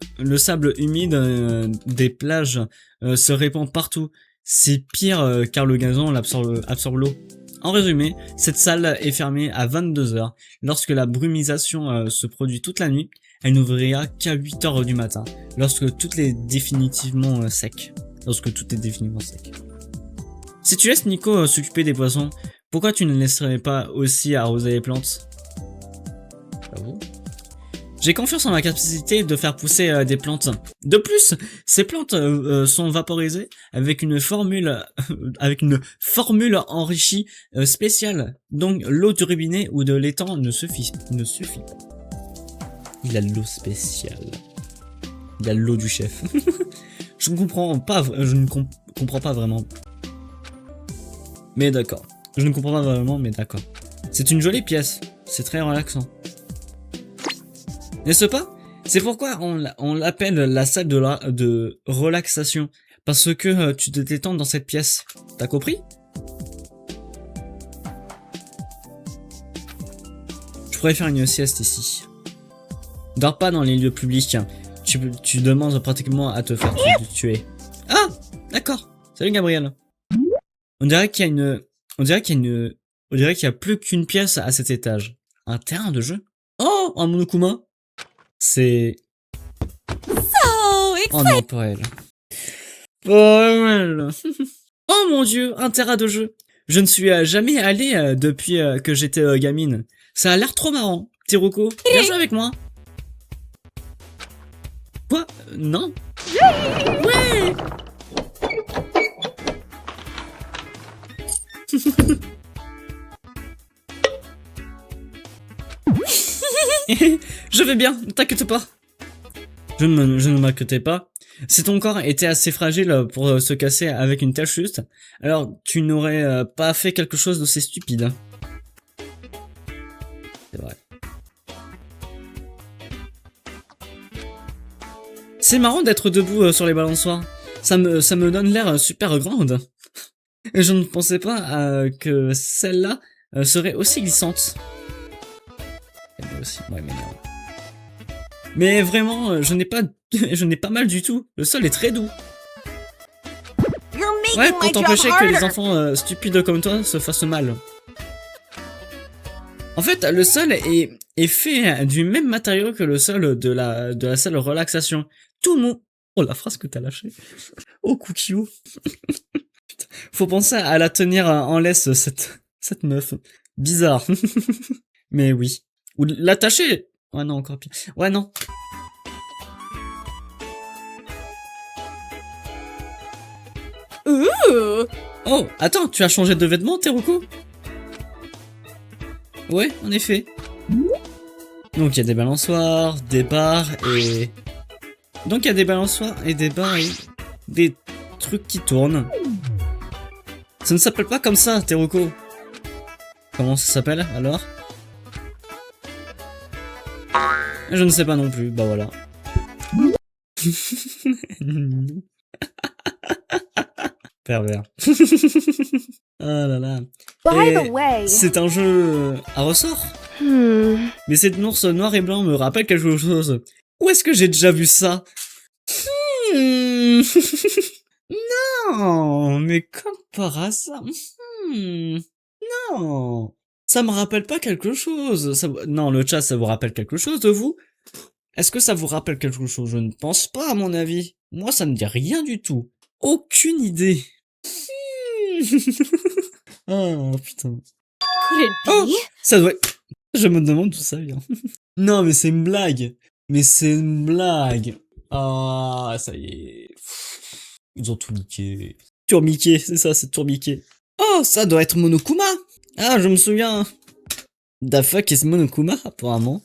humide des plages se répand partout. C'est pire car le gazon absorbe l'eau. En résumé, cette salle est fermée à 22 h. Lorsque la brumisation se produit toute la nuit, elle n'ouvrira qu'à 8 h du matin, lorsque tout est définitivement sec. Si tu laisses Nico s'occuper des poissons, pourquoi tu ne laisserais pas aussi arroser les plantes? J'avoue. J'ai confiance en ma capacité de faire pousser des plantes. De plus, ces plantes sont vaporisées avec une formule enrichie spéciale. Donc l'eau du robinet ou de l'étang ne suffit pas. Il a l'eau spéciale. Il a l'eau du chef. Je ne comprends pas vraiment. Mais d'accord. C'est une jolie pièce. C'est très relaxant. N'est-ce pas? C'est pourquoi on l'appelle la salle de relaxation. Parce que tu te détends dans cette pièce. T'as compris? Je pourrais faire une sieste ici. Dors pas dans les lieux publics. Tu demandes pratiquement à te faire tuer. Ah! D'accord. Salut Gabriel. On dirait qu'il y a plus qu'une pièce à cet étage. Un terrain de jeu? Oh! Un Monokuma? C'est... Oh non, pas elle. Oh mon dieu, un terrain de jeu. Je ne suis jamais allé depuis que j'étais gamine. Ça a l'air trop marrant. Teruko, viens jouer avec moi. Quoi? Non. Ouais. Je vais bien, ne t'inquiète pas. Je ne m'inquiétais pas. Si ton corps était assez fragile pour se casser avec une telle chute, alors tu n'aurais pas fait quelque chose d'aussi stupide. C'est vrai. C'est marrant d'être debout sur les balançoires. Ça me donne l'air super grande. Et je ne pensais pas que celle-là serait aussi glissante. Aussi. Ouais, mais non. Mais vraiment, je n'ai pas mal du tout. Le sol est très doux. Ouais, pour t'empêcher que les enfants stupides comme toi se fassent mal. En fait, le sol est fait du même matériau que le sol de la salle de relaxation. Tout le monde... Oh, la phrase que t'as lâchée. Oh, Kukio. Faut penser à la tenir en laisse, cette meuf. Bizarre. Mais oui. Ou l'attacher. Ouais, non, encore pire. Ouais, non. Oh, attends, tu as changé de vêtements, Teruko? Ouais, en effet. Donc, il y a des balançoires, des barres et... Donc, il y a des balançoires et des barres et... des trucs qui tournent. Ça ne s'appelle pas comme ça, Teruko. Comment ça s'appelle, alors? Je ne sais pas non plus, bah voilà. Pervers. Ah là là.
By
Et
the way.
c'est un jeu à ressort. Mais cette ours noir et blanc me rappelle quelque chose. Où est-ce que j'ai déjà vu ça? Non, mais comme par hasard. Non. Ça me rappelle pas quelque chose. Non, le chat, ça vous rappelle quelque chose de vous? Est-ce que ça vous rappelle quelque chose? Je ne pense pas, à mon avis. Moi, ça ne dit rien du tout. Aucune idée. Oh, putain.
Could it be?
Oh, ça doit... Je me demande d'où ça vient. Non, mais c'est une blague. Mais c'est une blague. Ah, ça y est. Ils ont tout niqué. Tourmiqué, c'est ça, c'est tourmiqué. Oh, ça doit être Monokuma. Ah, je me souviens. The fuck is Monokuma, apparemment.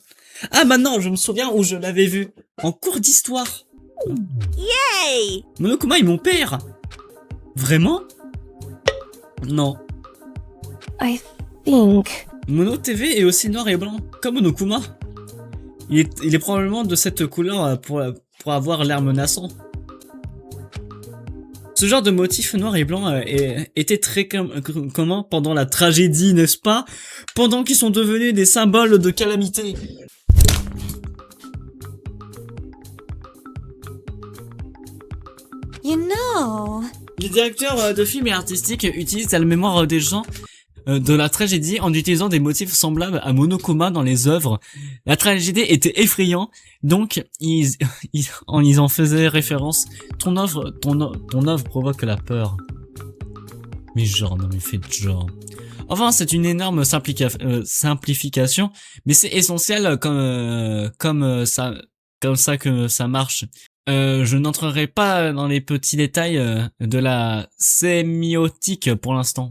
Ah, maintenant, je me souviens où je l'avais vu. En cours d'histoire.
Yay!
Monokuma est mon père. Vraiment? Non.
I think
Mono TV est aussi noir et blanc, comme Monokuma. Il est probablement de cette couleur pour avoir l'air menaçant. Ce genre de motif noir et blanc était très commun pendant la tragédie, n'est-ce pas? Pendant qu'ils sont devenus des symboles de calamité.
You know.
Les directeurs de films et artistiques utilisent la mémoire des gens de la tragédie en utilisant des motifs semblables à Monokuma dans les œuvres. La tragédie était effrayante, donc ils en faisaient référence. Ton œuvre provoque la peur. Mais genre, non mais faites genre. Enfin, c'est une énorme simplification, mais c'est essentiel comme ça que ça marche. Je n'entrerai pas dans les petits détails de la sémiotique pour l'instant.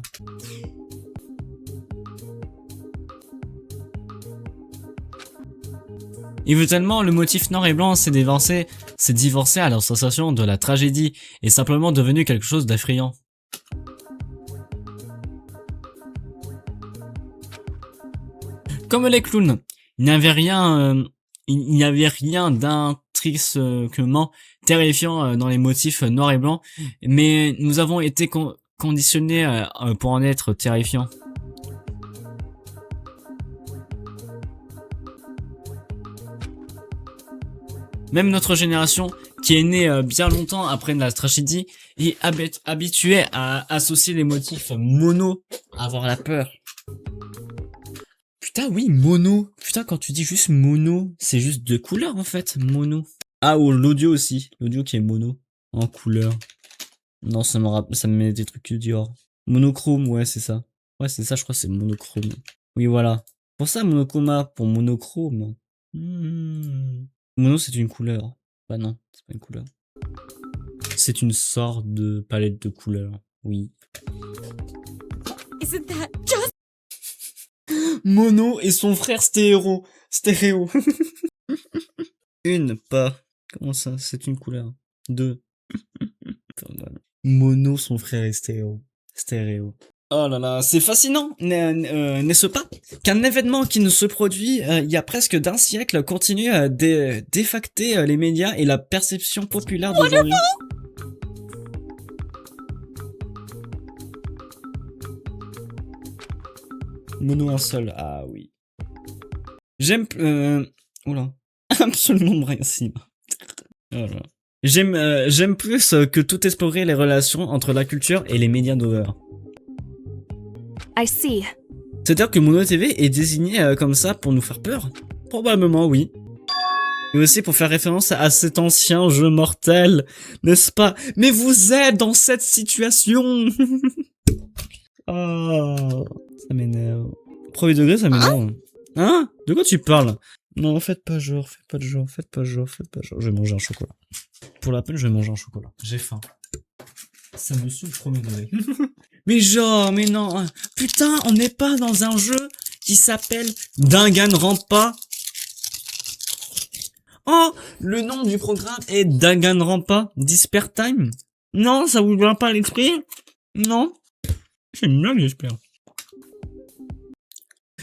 Éventuellement, le motif noir et blanc s'est divorcé à l'association de la tragédie et simplement devenu quelque chose d'effrayant. Comme les clowns, il n'y avait rien d'intrinsèquement terrifiant dans les motifs noirs et blancs, mais nous avons été conditionnés pour en être terrifiants. Même notre génération, qui est née bien longtemps après la tragédie, est habituée à associer les motifs mono à avoir la peur. Putain, oui, mono. Putain, quand tu dis juste mono, c'est juste deux couleurs en fait, mono. Ah, ou l'audio aussi. L'audio qui est mono, en couleur. Non, ça me met des trucs du Dior. Monochrome, ouais, c'est ça. Ouais, c'est ça, je crois que c'est monochrome. Oui, voilà. Pour ça, Monokuma, pour monochrome. Mono, c'est une couleur. Bah non, c'est pas une couleur. C'est une sorte de palette de couleurs. Oui.
Isn't that just
Mono et son frère stéréo. Une, pas. Comment ça? C'est une couleur. Deux. Mono, son frère est stéréo. Oh là là, c'est fascinant, n'est-ce pas? Qu'un événement qui ne se produit il y a presque d'un siècle continue à défacter les médias et la perception populaire d'aujourd'hui. Mono un seul, ah oui. J'aime... Oula. Absolument rien si. Voilà. J'aime plus que tout explorer les relations entre la culture et les médias d'horreur.
I see.
C'est-à-dire que Mono TV est désigné comme ça pour nous faire peur? Probablement oui. Et aussi pour faire référence à cet ancien jeu mortel, n'est-ce pas? Mais vous êtes dans cette situation. Oh, ça m'énerve. Premier degré, ça m'énerve. Hein? De quoi tu parles? Non, faites pas genre. Je vais manger un chocolat. Pour la peine, je vais manger un chocolat. J'ai faim. Ça me saoule premier degré. Mais genre, mais non. Putain, on n'est pas dans un jeu qui s'appelle Danganronpa. Oh, le nom du programme est Danganronpa Despair Time. Non, ça vous vient pas à l'esprit? Non. C'est une blague, j'espère.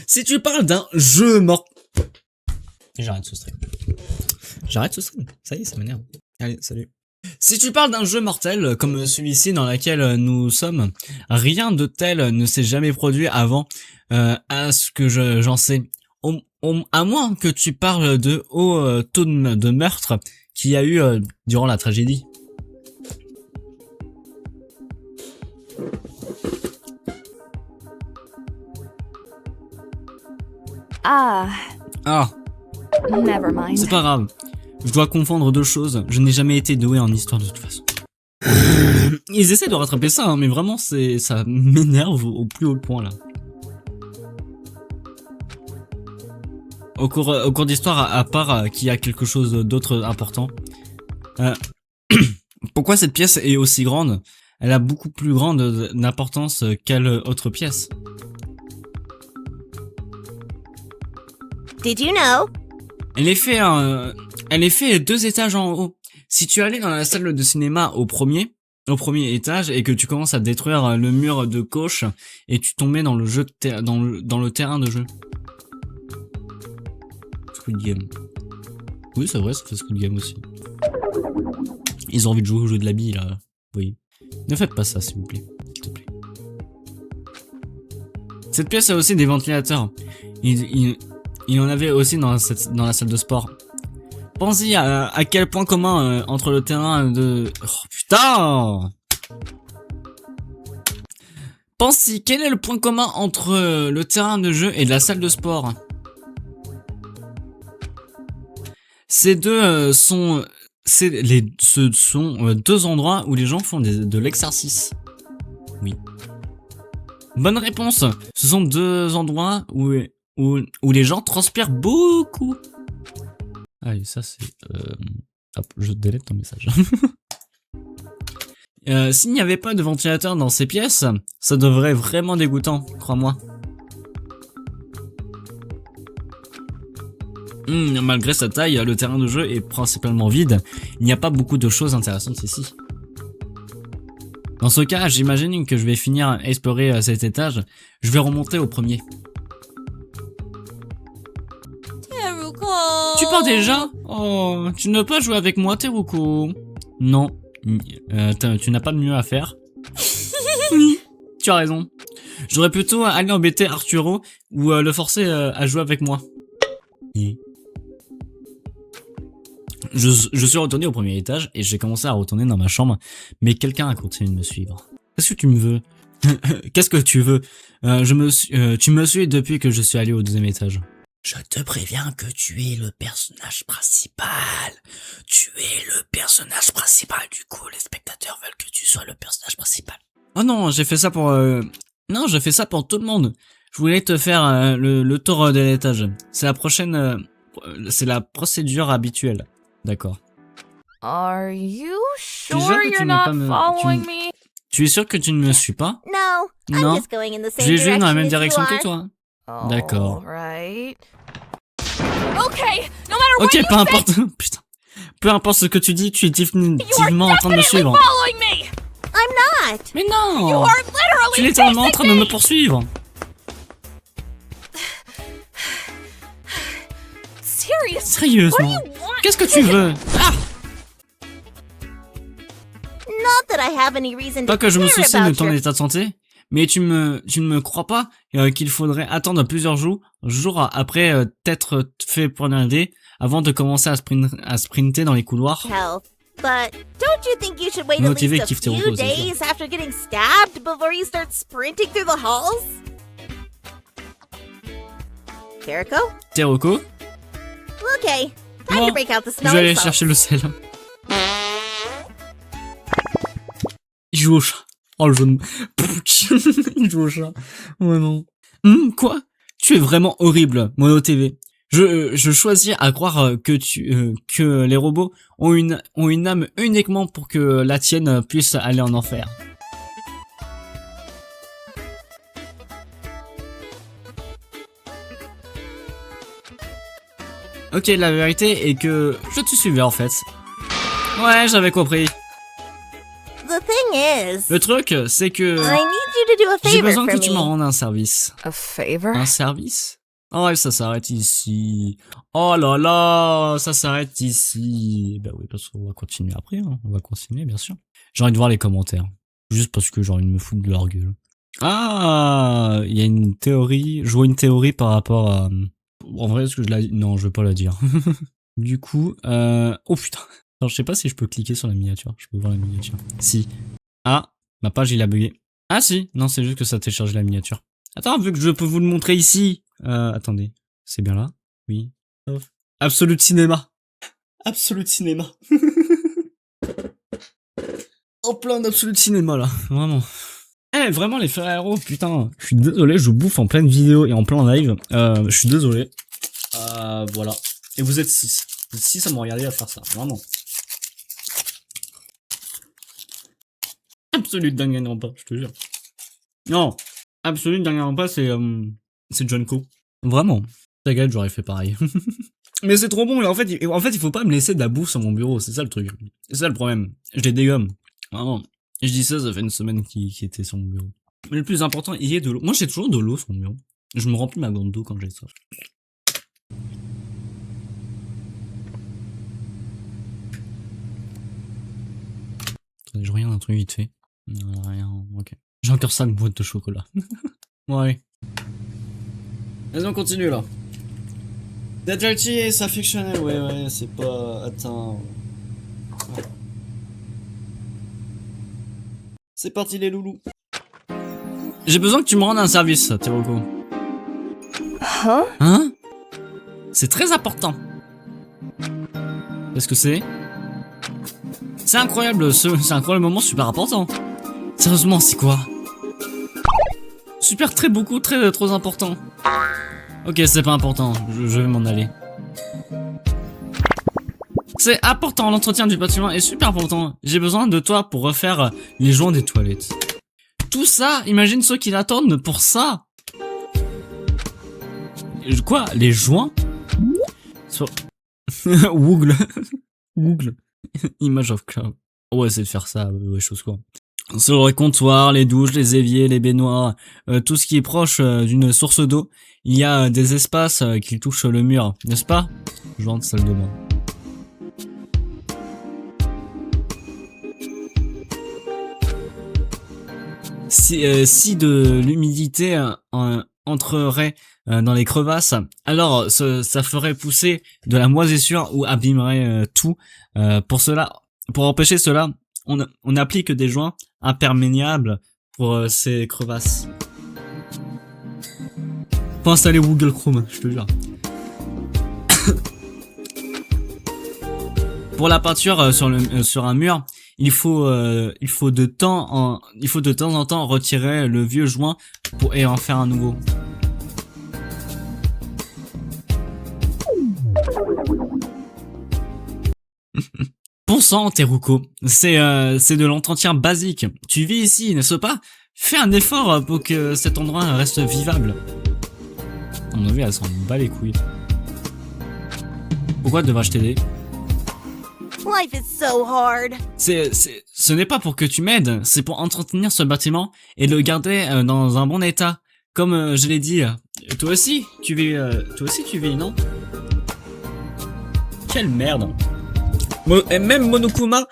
Si tu parles d'un jeu mort... J'arrête ce stream. Ça y est, ça m'énerve. Allez, salut. Si tu parles d'un jeu mortel comme celui-ci dans lequel nous sommes, rien de tel ne s'est jamais produit avant, à ce que j'en sais. À moins que tu parles de haut taux de meurtre qu'il y a eu durant la tragédie.
Ah, never mind.
C'est pas grave. Je dois confondre deux choses. Je n'ai jamais été doué en histoire de toute façon. Ils essaient de rattraper ça, hein, mais vraiment, ça m'énerve au plus haut point, là. Au cours d'histoire, à part qu'il y a quelque chose d'autre important. Pourquoi cette pièce est aussi grande? Elle a beaucoup plus grande d'importance quelle autre pièce.
Did you know?
Elle est fait 2 étages en haut. Si tu allais dans la salle de cinéma au au premier étage et que tu commences à détruire le mur de gauche et tu tombais dans le jeu dans le terrain de jeu. Squid Game. Oui, c'est vrai, ça fait Squid Game aussi. Ils ont envie de jouer au jeu de la bille, là. Oui. Ne faites pas ça, s'il vous plaît. S'il te plaît. Cette pièce a aussi des ventilateurs. Il en avait aussi dans la salle de sport. Pensez à quel point commun entre le terrain de... Oh putain! Pensez, quel est le point commun entre le terrain de jeu et la salle de sport? Ces deux sont deux endroits où les gens font de l'exercice. Oui. Bonne réponse. Ce sont deux endroits où les gens transpirent beaucoup. Allez, ça c'est... Hop, je délète ton message. S'il n'y avait pas de ventilateur dans ces pièces, ça devrait vraiment dégoûtant, crois-moi. Malgré sa taille, le terrain de jeu est principalement vide. Il n'y a pas beaucoup de choses intéressantes ici. Dans ce cas, j'imagine que je vais finir à explorer cet étage. Je vais remonter au premier.
Teruko.
Tu pars déjà? Oh, tu ne veux pas jouer avec moi, Teruko? Non. Tu n'as pas de mieux à faire. Oui, tu as raison. J'aurais plutôt aller embêter Arturo ou le forcer à jouer avec moi. Oui. Je suis retourné au premier étage et j'ai commencé à retourner dans ma chambre, mais quelqu'un a continué de me suivre. Qu'est-ce que tu me veux? Qu'est-ce que tu veux? Tu me suis depuis que je suis allé au deuxième étage. Je te préviens que tu es le personnage principal. Tu es le personnage principal, du coup les spectateurs veulent que tu sois le personnage principal. Oh non, j'ai fait ça pour... Non, j'ai fait ça pour tout le monde. Je voulais te faire le tour de l'étage. C'est la prochaine... c'est la procédure habituelle. D'accord.
Are you
sûr
sure
que tu
you're
n'es
not
pas me-
following me?
Tu es sûr que tu ne me suis pas?
No, I'm
Non.
just going in the
Je
same
vais jouer dans la même
direction
direction
as
que
you are.
toi. D'accord.
Right. Okay, no matter what
Ok,
you
peu
say,
importe. Putain. Peu importe ce que tu dis, tu es
you are
définitivement en train de me
definitely
suivre.
following me.
I'm not.
Mais
You
non!
are literally
Tu es littéralement en train de
chasing
me
me.
poursuivre.
Seriously, what do
Sérieusement.
you want?
Qu'est-ce que tu veux? Ah!
Not that I have any reason to
Pas que je me
care
soucie de
about
ton
your...
état de santé, mais tu ne me crois pas qu'il faudrait attendre plusieurs jours après t'être fait poignarder avant de commencer à sprinter dans les couloirs.
health. But don't you think you should wait at
Motivé
least a
kiffe tes
few
repos, c'est
days after getting stabbed before you start sprinting through the halls? Jericho?
Teruko,
Okay, time
Bon,
to break out the
je vais
smelly
aller
salts.
chercher le sel. Il joue au chat. Oh le jaune. Il joue au chat. Vraiment. Quoi? Tu es vraiment horrible, Mono TV. Je choisis à croire que les robots ont une âme uniquement pour que la tienne puisse aller en enfer. Ok, la vérité est que je te suivais en fait. Ouais, j'avais compris.
The thing is,
Le truc, c'est que
I need you to do a
j'ai
favor
besoin
for
que tu me
me.
rendes un service.
A favor?
Un service? Oh ouais, ça s'arrête ici. Oh là là, ça s'arrête ici. Bah oui, parce qu'on va continuer après, hein. On va continuer, bien sûr. J'ai envie de voir les commentaires. Juste parce que j'ai envie de me foutre de leur gueule. Ah, il y a une théorie. Je vois une théorie par rapport à... En vrai, est-ce que je la... Non, je vais pas la dire. Du coup, oh putain. Alors, je sais pas si je peux cliquer sur la miniature. Je peux voir la miniature. Si. Ah, ma page, il a bugué. Ah si, non, c'est juste que ça télécharge la miniature. Attends, vu que je peux vous le montrer ici. Attendez. C'est bien là? Oui. Absolute Cinéma. Absolute Cinéma. En plein d'Absolute Cinéma, là. Vraiment. Eh, vraiment, les frérots, putain. Je suis désolé, je bouffe en pleine vidéo et en plein live. Je suis désolé. Voilà. Et vous êtes 6. Vous êtes 6 à me regarder à faire ça. Vraiment. Absolute Danganronpa, je te jure. Non. Absolute Danganronpa, c'est Junko. Vraiment. Ta gueule, j'aurais fait pareil. Mais c'est trop bon, et en fait, il faut pas me laisser de la bouffe sur mon bureau, c'est ça le truc. C'est ça le problème. Je les dégomme. Vraiment. Et je dis ça fait une semaine qu'il était sur mon bureau. Mais le plus important, il y a de l'eau. Moi, j'ai toujours de l'eau sur mon bureau. Je me remplis ma gourde d'eau quand j'ai ça. Attendez, je regarde un truc vite fait. Non, rien, ok. J'ai encore 5 boîtes de chocolat. Bon, allez. Vas-y, on continue là. D'être gentil et s'affectionner, ouais, c'est pas... Attends... Ouais. C'est parti les loulous. J'ai besoin que tu me rendes un service, Teroko. Hein? C'est très important. Qu'est-ce que c'est? C'est incroyable, c'est un incroyable moment super important. Sérieusement, c'est quoi? Super, très beaucoup, très trop important. Ok, c'est pas important, je vais m'en aller. C'est important, l'entretien du bâtiment est super important. J'ai besoin de toi pour refaire les joints des toilettes. Tout ça, imagine ceux qui l'attendent pour ça. Quoi? Les joints? Google. Google. Image of cloud. Ouais, c'est de faire ça, ouais, chose quoi. Sur les comptoirs, les douches, les éviers, les baignoires, tout ce qui est proche d'une source d'eau, il y a des espaces qui touchent le mur, n'est-ce pas? Genre de salle de bain. Si de l'humidité entrerait dans les crevasses, alors ça ferait pousser de la moisissure ou abîmerait tout. Pour empêcher cela, on applique des joints imperméables pour ces crevasses. Faut installer Google Chrome, je te jure. Pour la peinture sur un mur, il faut de temps en temps retirer le vieux joint et en faire un nouveau. Bon sang, Teruko, c'est de l'entretien basique. Tu vis ici, n'est-ce pas? Fais un effort pour que cet endroit reste vivable. À mon avis, elle s'en bat les couilles. Pourquoi devrais-je t'aider?
Life is so hard.
Ce n'est pas pour que tu m'aides, c'est pour entretenir ce bâtiment et le garder dans un bon état. Comme je l'ai dit, toi aussi tu vis, non? Quelle merde. Même Monokuma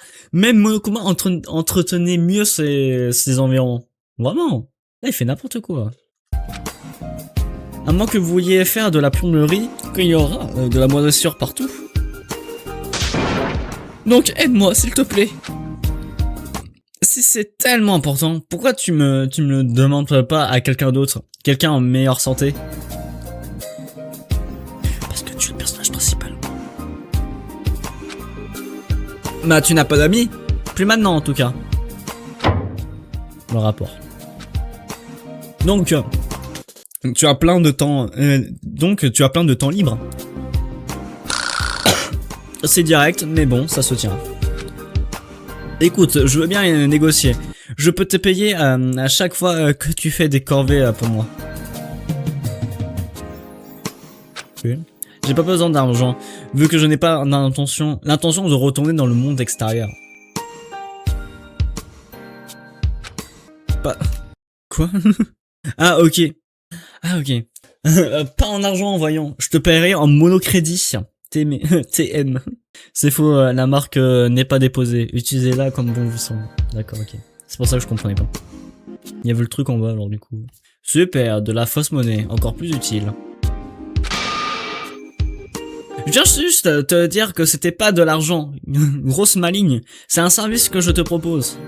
entretenait mieux ses environs. Vraiment. Là, il fait n'importe quoi. À moins que vous vouliez faire de la plomberie, qu'il y aura de la moisissure partout. Donc aide-moi, s'il te plaît. Si c'est tellement important, pourquoi tu me le demandes pas à quelqu'un d'autre? Quelqu'un en meilleure santé? Parce que tu es le personnage principal. Bah tu n'as pas d'amis? Plus maintenant en tout cas. Le rapport. Donc tu as plein de temps. Tu as plein de temps libre. C'est direct, mais bon, ça se tient. Écoute, je veux bien négocier. Je peux te payer à chaque fois que tu fais des corvées pour moi. Okay. J'ai pas besoin d'argent, vu que je n'ai pas l'intention de retourner dans le monde extérieur. Pas... Quoi? Ah, ok. Pas en argent, voyons. Je te paierai en monocrédit. TM. C'est faux, la marque n'est pas déposée. Utilisez-la comme bon vous semble. D'accord, ok. C'est pour ça que je comprenais pas. Il y avait le truc en bas alors du coup. Super, de la fausse monnaie, encore plus utile. Je viens juste te dire que c'était pas de l'argent. Grosse maligne. C'est un service que je te propose.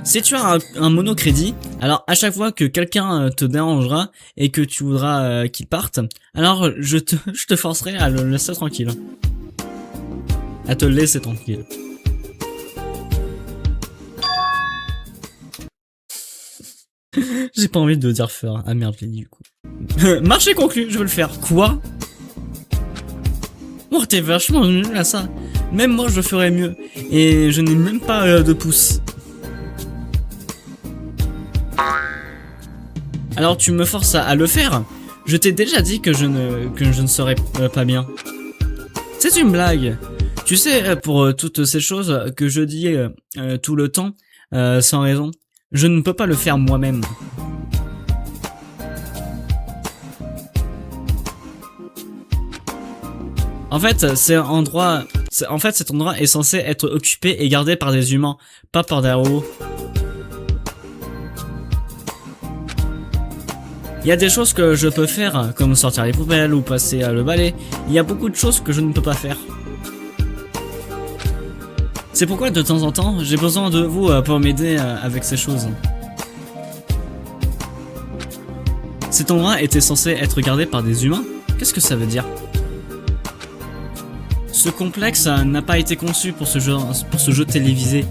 Si tu as un monocrédit, alors à chaque fois que quelqu'un te dérangera et que tu voudras qu'il parte, alors je te forcerai à le laisser tranquille. À te laisser tranquille. J'ai pas envie de dire faire. Ah merde, je l'ai dit du coup. Marché conclu, je veux le faire. Quoi? Oh, t'es vachement nul à ça. Même moi je ferais mieux. Et je n'ai même pas de pouce. Alors tu me forces à le faire? Je t'ai déjà dit que je ne serais pas bien. C'est une blague. Tu sais, pour toutes ces choses que je dis tout le temps, sans raison, je ne peux pas le faire moi-même. En fait, cet endroit est censé être occupé et gardé par des humains, pas par des robots. Il y a des choses que je peux faire, comme sortir les poubelles ou passer le balai. Il y a beaucoup de choses que je ne peux pas faire. C'est pourquoi de temps en temps, j'ai besoin de vous pour m'aider avec ces choses. Cet endroit était censé être gardé par des humains? Qu'est-ce que ça veut dire? Ce complexe n'a pas été conçu pour ce jeu télévisé.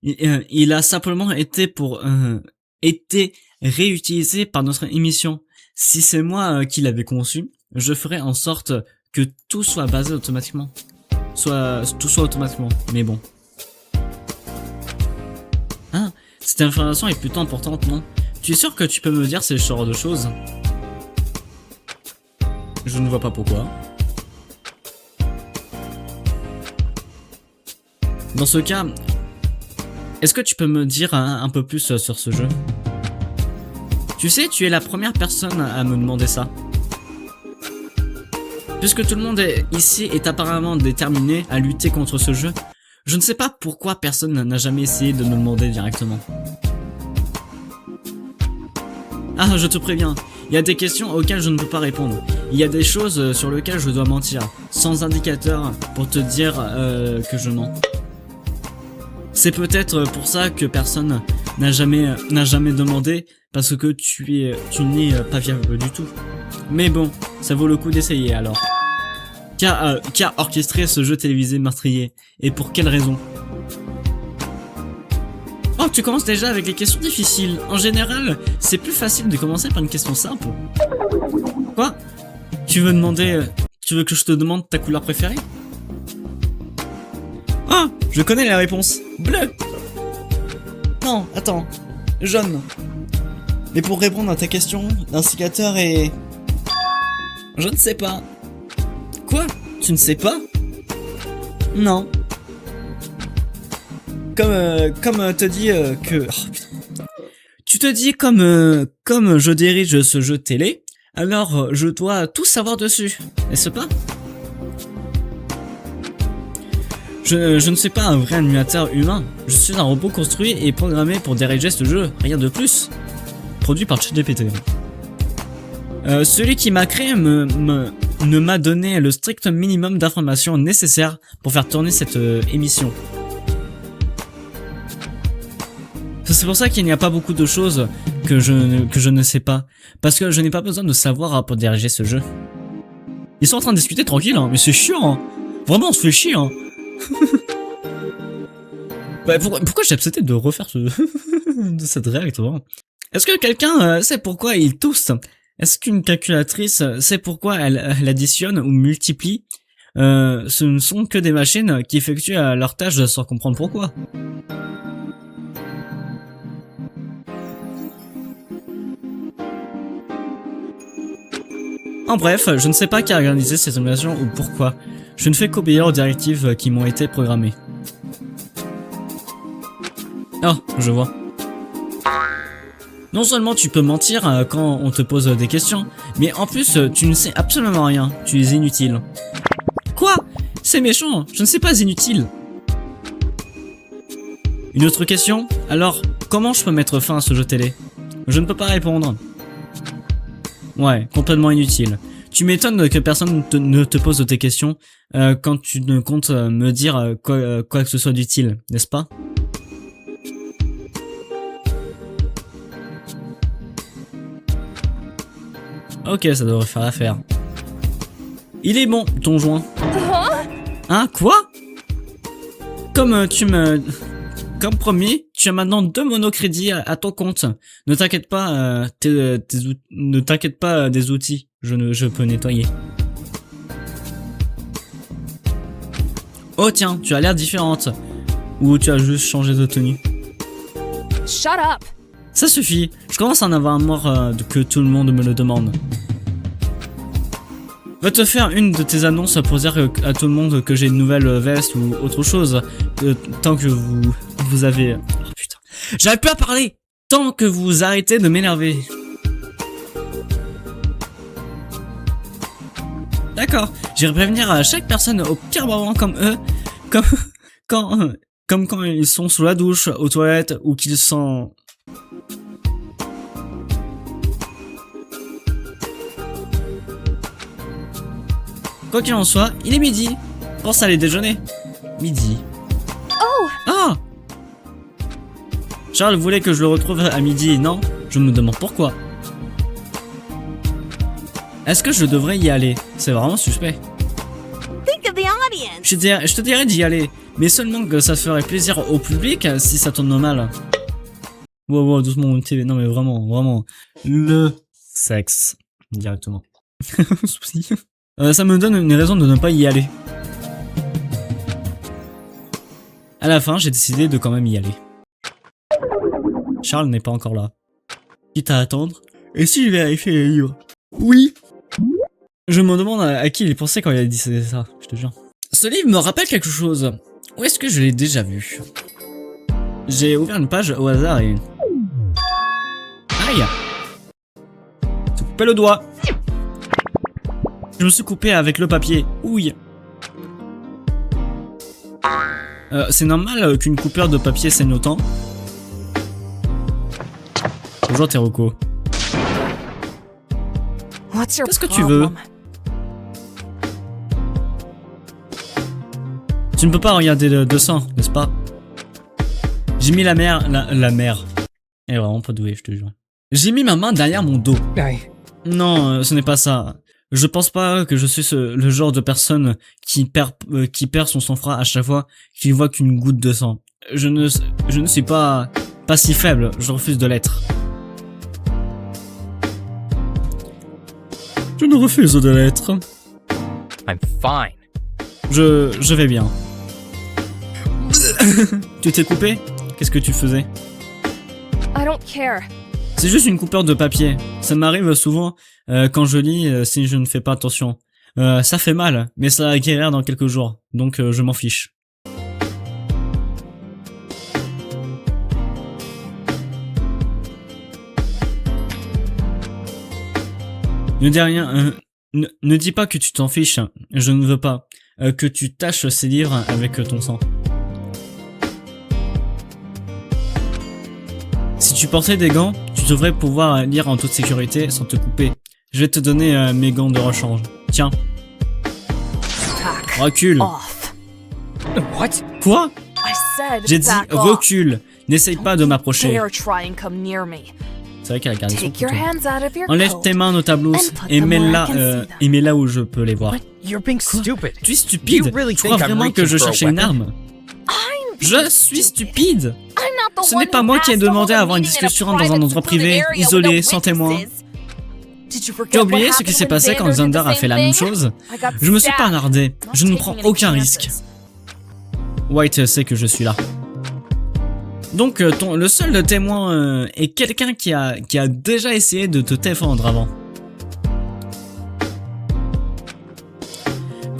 Il a simplement été réutilisé par notre émission. Si c'est moi qui l'avais conçu, je ferai en sorte que tout soit basé automatiquement. Tout soit automatiquement, mais bon. Ah, cette information est plutôt importante, non? Tu es sûr que tu peux me dire ce genre de choses? Je ne vois pas pourquoi. Dans ce cas, est-ce que tu peux me dire un peu plus sur ce jeu? Tu sais, tu es la première personne à me demander ça. Puisque tout le monde ici est apparemment déterminé à lutter contre ce jeu, je ne sais pas pourquoi personne n'a jamais essayé de me demander directement. Ah, je te préviens, il y a des questions auxquelles je ne peux pas répondre. Il y a des choses sur lesquelles je dois mentir, sans indicateur pour te dire que je mens. C'est peut-être pour ça que personne n'a jamais demandé, parce que tu n'es pas fiable du tout. Mais bon, ça vaut le coup d'essayer alors. Qui a orchestré ce jeu télévisé meurtrier? Et pour quelle raison? Oh, tu commences déjà avec les questions difficiles. En général, c'est plus facile de commencer par une question simple. Quoi? Tu veux que je te demande ta couleur préférée? Ah, je connais la réponse. Bleu. Non, attends. Jaune. Mais pour répondre à ta question, l'indicateur est... Je ne sais pas. Quoi? Tu ne sais pas? Non. Comme te dis que... Oh, putain. Tu te dis comme je dirige ce jeu télé, alors je dois tout savoir dessus, n'est-ce pas? Je ne suis pas un vrai animateur humain, je suis un robot construit et programmé pour diriger ce jeu, rien de plus. Produit par ChatGPT. Celui qui m'a créé ne m'a donné le strict minimum d'informations nécessaires pour faire tourner cette émission. C'est pour ça qu'il n'y a pas beaucoup de choses que je ne sais pas, parce que je n'ai pas besoin de savoir pour diriger ce jeu. Ils sont en train de discuter tranquille, hein, mais c'est chiant, hein. Vraiment on se fait chier, hein. Bah, pourquoi j'ai accepté de refaire de cette réact, vraiment. Est-ce que quelqu'un sait pourquoi il tousse? Est-ce qu'une calculatrice sait pourquoi elle additionne ou multiplie? Ce ne sont que des machines qui effectuent leur tâche sans comprendre pourquoi. En bref, je ne sais pas qui a organisé cette simulation ou pourquoi. Je ne fais qu'obéir aux directives qui m'ont été programmées. Oh, je vois. Non seulement tu peux mentir quand on te pose des questions, mais en plus tu ne sais absolument rien, tu es inutile. Quoi? C'est méchant, je ne sais pas inutile. Une autre question? Alors, comment je peux mettre fin à ce jeu télé? Je ne peux pas répondre. Ouais, complètement inutile. Tu m'étonnes que personne ne te pose tes questions quand tu ne comptes me dire quoi que ce soit d'utile, n'est-ce pas? Ok, ça devrait faire l'affaire. Il est bon, ton joint. Hein, quoi? Comme promis, tu as maintenant 2 monocrédits à ton compte. Ne t'inquiète pas, ne t'inquiète pas des outils. Je peux nettoyer. Oh tiens, tu as l'air différente. Ou tu as juste changé de tenue.
Shut up.
Ça suffit, je commence à en avoir marre que tout le monde me le demande. Va te faire une de tes annonces pour dire à tout le monde que j'ai une nouvelle veste ou autre chose. Tant que vous avez... Oh putain. J'arrive plus à parler. Tant que vous arrêtez de m'énerver. D'accord. J'irai prévenir à chaque personne au pire moment comme eux. Comme quand ils sont sous la douche, aux toilettes ou qu'ils sont... Quoi qu'il en soit, il est midi. Pense à aller déjeuner. Midi.
Oh,
Ah! Charles voulait que je le retrouve à midi, non? Je me demande pourquoi. Est-ce que je devrais y aller? C'est vraiment suspect.
Think of the audience.
Je te dirais d'y aller, mais seulement que ça ferait plaisir au public si ça tourne mal. Wow, doucement, TV. Non mais vraiment. Le sexe. Directement. Souci. Ça me donne une raison de ne pas y aller. À la fin, j'ai décidé de quand même y aller. Charles n'est pas encore là. Quitte à attendre. Et si je vérifie les livres? Oui. Je me demande à qui il pensait quand il a dit ça, je te jure. Ce livre me rappelle quelque chose. Où est-ce que je l'ai déjà vu? J'ai ouvert une page au hasard et... Aïe! Te couper le doigt. Je me suis coupé avec le papier. Ouille. C'est normal qu'une coupure de papier saigne autant. Bonjour Teroko.
what's your
Qu'est-ce que tu veux?
problem?
Tu ne peux pas regarder de sang, n'est-ce pas? J'ai mis la mère... La mère. Elle est vraiment pas douée, je te jure. J'ai mis ma main derrière mon dos. Non, ce n'est pas ça. Je pense pas que je suis le genre de personne qui perd son sang-froid à chaque fois qu'il voit qu'une goutte de sang. Je ne suis pas si faible, je refuse de l'être. Je ne refuse de l'être.
I'm fine.
Je vais bien. Tu t'es coupé? Qu'est-ce que tu faisais?
I don't care.
C'est juste une coupure de papier. Ça m'arrive souvent quand je lis si je ne fais pas attention. Ça fait mal, mais ça va guérir dans quelques jours. Donc je m'en fiche. Ne dis rien. Ne dis pas que tu t'en fiches. Je ne veux pas que tu taches ces livres avec ton sang. Si tu portais des gants, tu devrais pouvoir lire en toute sécurité sans te couper. Je vais te donner mes gants de rechange. Tiens.
Back
Recule.
off.
What?
Quoi?
I said
J'ai dit
back off.
recule. N'essaye pas de m'approcher.
Dare try and come near me.
C'est vrai qu'elle a gardé son
Take your
couteau.
hands out of your
Enlève
coat.
tes mains de ta blouse
and put
et
them where I
mets-la
can see them.
mets-la où je peux les voir.
You're being stupid.
Tu es stupide.
You really
Tu crois
think I'm
vraiment que
reaching
je
for a
cherchais une
weapon?
arme?
I'm
Je suis stupide.
I'm not the
Ce
one
n'est pas
who
moi qui ai
asked to
demandé
hold
à
a
avoir une
meeting in a
discussion dans un
private
endroit
secluded
privé,
area with
isolé,
no
sans témoin.
witnesses. Did you forget
Tu as
what
oublié ce qui
happened
s'est
when
passé quand
Xander did
Xander
the
a fait
same
la même
thing?
chose?
I got
Je me suis pas
stabbed.
ennardé.
Not
Je ne
taking
prends
any
aucun
chances.
risque. White sait que je suis là. Donc le seul témoin est quelqu'un qui a déjà essayé de te défendre avant.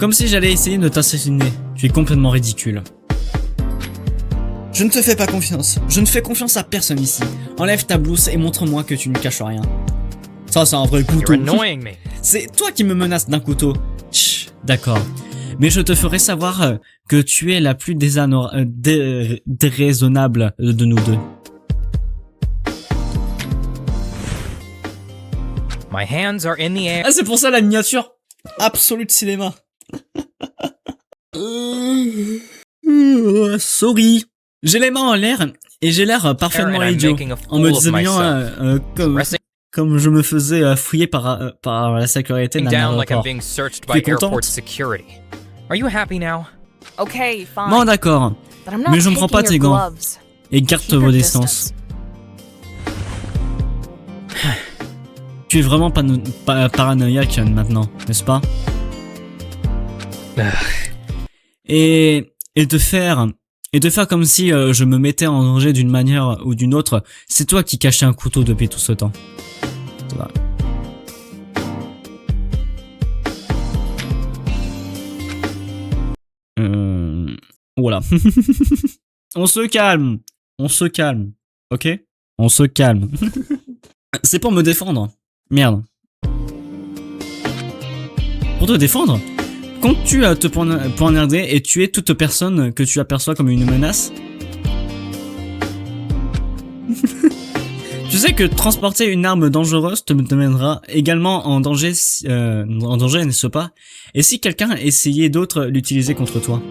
Comme si j'allais essayer de t'assassiner. Tu es complètement ridicule. Je ne te fais pas confiance. Je ne fais confiance à personne ici. Enlève ta blouse et montre-moi que tu ne caches rien. Ça, c'est un vrai couteau.
You're annoying me.
C'est toi qui me menaces d'un couteau. Chut, d'accord. Mais je te ferai savoir que tu es la plus déraisonnable de nous deux.
My hands are in the air.
Ah, c'est pour ça la miniature absolue de cinéma. Sorry. J'ai les mains en l'air et j'ai l'air parfaitement
And I'm
idiot
making a
en me
fool of
déshabillant
myself.
comme je me faisais fouiller par la sécurité d'un
Down like I'm
aéroport.
being searched
Tu
by
es contente?
airport security. Are you happy now?
Okay, fine.
Bon, d'accord.
But I'm not
mais je ne prends pas
taking
tes
your
gants.
gloves.
Et garde
Keep your
vos distances. Tu es vraiment paranoïaque maintenant, n'est-ce pas? Et te faire comme si je me mettais en danger d'une manière ou d'une autre, c'est toi qui cachais un couteau depuis tout ce temps. Ça va. Voilà. On se calme. On se calme. Ok? On se calme. C'est pour me défendre. Merde. Pour te défendre? Comptes-tu te poignarder et tuer toute personne que tu aperçois comme une menace? Tu sais que transporter une arme dangereuse te mènera également en danger, n'est-ce pas? Et si quelqu'un essayait d'autre l'utiliser contre toi?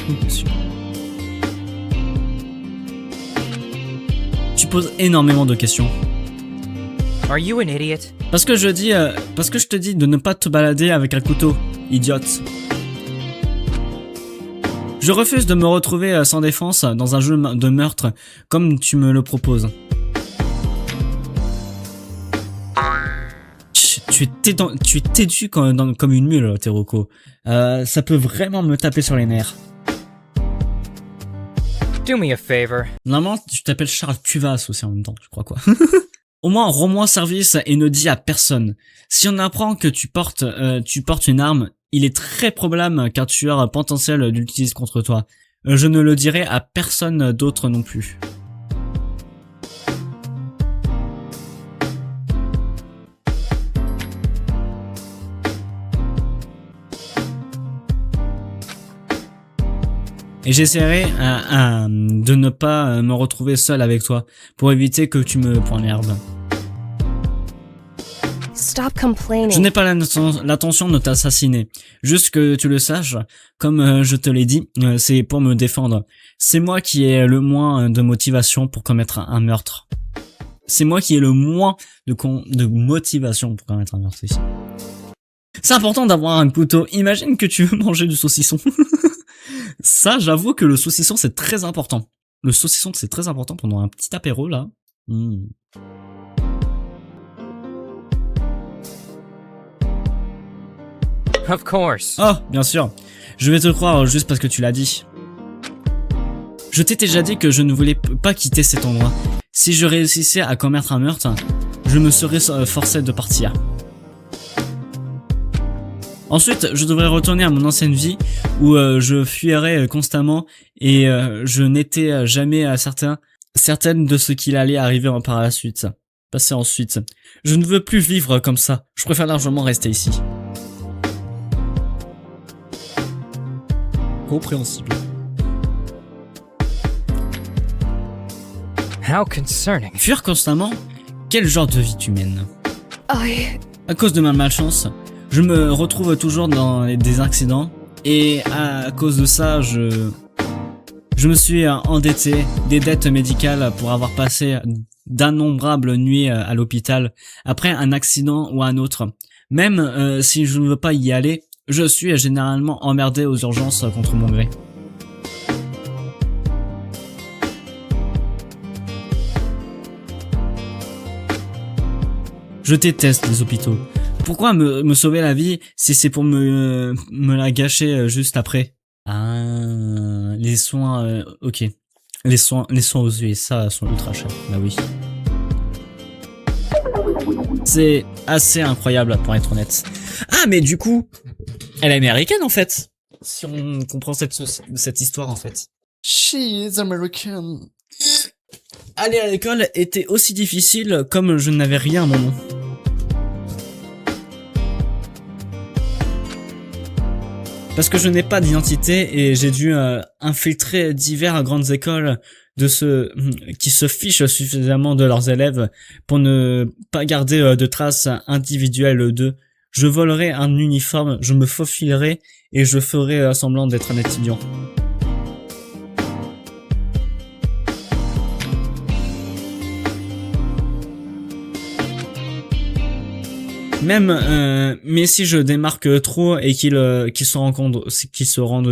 Oui, bien sûr. Tu poses énormément de questions.
Are you an idiot?
Parce que je te dis de ne pas te balader avec un couteau, idiote. Je refuse de me retrouver sans défense dans un jeu de meurtre comme tu me le proposes. Tu es têtu comme une mule, Teroko. Ça peut vraiment me taper sur les nerfs.
Do me a favor.
Normalement, tu t'appelles Charles Cuvas aussi en même temps, je crois quoi. Au moins, rends-moi service et ne dis à personne. Si on apprend que tu portes une arme, il est très probable qu'un tueur potentiel l'utilise contre toi. Je ne le dirai à personne d'autre non plus. Et j'essaierai de ne pas me retrouver seul avec toi, pour éviter que tu me poignardes.
Stop complaining.
Je n'ai pas l'intention de t'assassiner. Juste que tu le saches, comme je te l'ai dit, c'est pour me défendre. C'est moi qui ai le moins de motivation pour commettre un meurtre. C'est moi qui ai le moins de motivation pour commettre un meurtre ici. C'est important d'avoir un couteau. Imagine que tu veux manger du saucisson. Ça, j'avoue que le saucisson, c'est très important. Le saucisson, c'est très important pendant un petit apéro, là.
Of course.
Oh, bien sûr. Je vais te croire juste parce que tu l'as dit. Je t'ai déjà dit que je ne voulais pas quitter cet endroit. Si je réussissais à commettre un meurtre, je me serais forcé de partir. Ensuite, je devrais retourner à mon ancienne vie où je fuirais constamment et je n'étais jamais certaine de ce qu'il allait arriver par la suite. Passer ensuite. Je ne veux plus vivre comme ça. Je préfère largement rester ici. Compréhensible.
How concerning.
Fuir constamment? Quel genre de vie tu mènes? À cause de ma malchance, je me retrouve toujours dans des accidents et à cause de ça, je me suis endetté des dettes médicales pour avoir passé d'innombrables nuits à l'hôpital après un accident ou un autre. Même si je ne veux pas y aller, je suis généralement emmerdé aux urgences contre mon gré. Je déteste les hôpitaux. Pourquoi me sauver la vie si c'est pour me la gâcher juste après? Ah, les soins, ok. Les soins aux USA sont ultra chers. Bah oui. C'est assez incroyable pour être honnête. Ah, mais du coup, elle est américaine en fait. Si on comprend cette histoire en fait. She is American. Aller à l'école était aussi difficile comme je n'avais rien à mon nom. Parce que je n'ai pas d'identité et j'ai dû infiltrer diverses grandes écoles qui se fichent suffisamment de leurs élèves pour ne pas garder de traces individuelles d'eux. Je volerai un uniforme, je me faufilerai et je ferai semblant d'être un étudiant. Même, mais si je démarque trop et qu'ils se rendent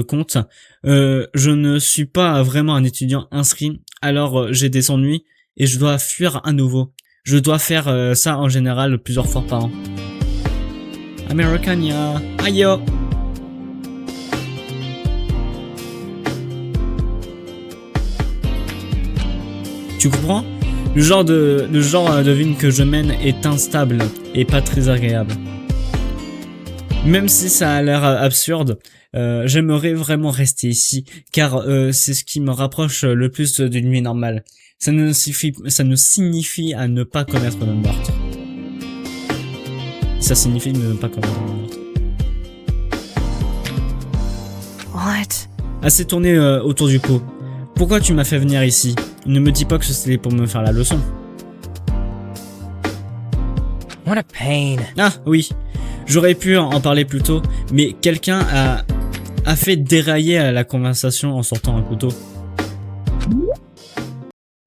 compte, je ne suis pas vraiment un étudiant inscrit, alors j'ai des ennuis et je dois fuir à nouveau. Je dois faire ça en général plusieurs fois par an. Americania, ayo. Tu comprends? Le genre de vie que je mène est instable et pas très agréable. Même si ça a l'air absurde, j'aimerais vraiment rester ici, car c'est ce qui me rapproche le plus d'une nuit normale. Ça ne signifie à ne pas commettre de meurtre. Ça signifie de ne pas commettre de meurtre.
What?
Assez tourné autour du pot. Pourquoi tu m'as fait venir ici? Ne me dis pas que c'était pour me faire la leçon.
What a pain.
Ah oui, j'aurais pu en parler plus tôt, mais quelqu'un a fait dérailler la conversation en sortant un couteau.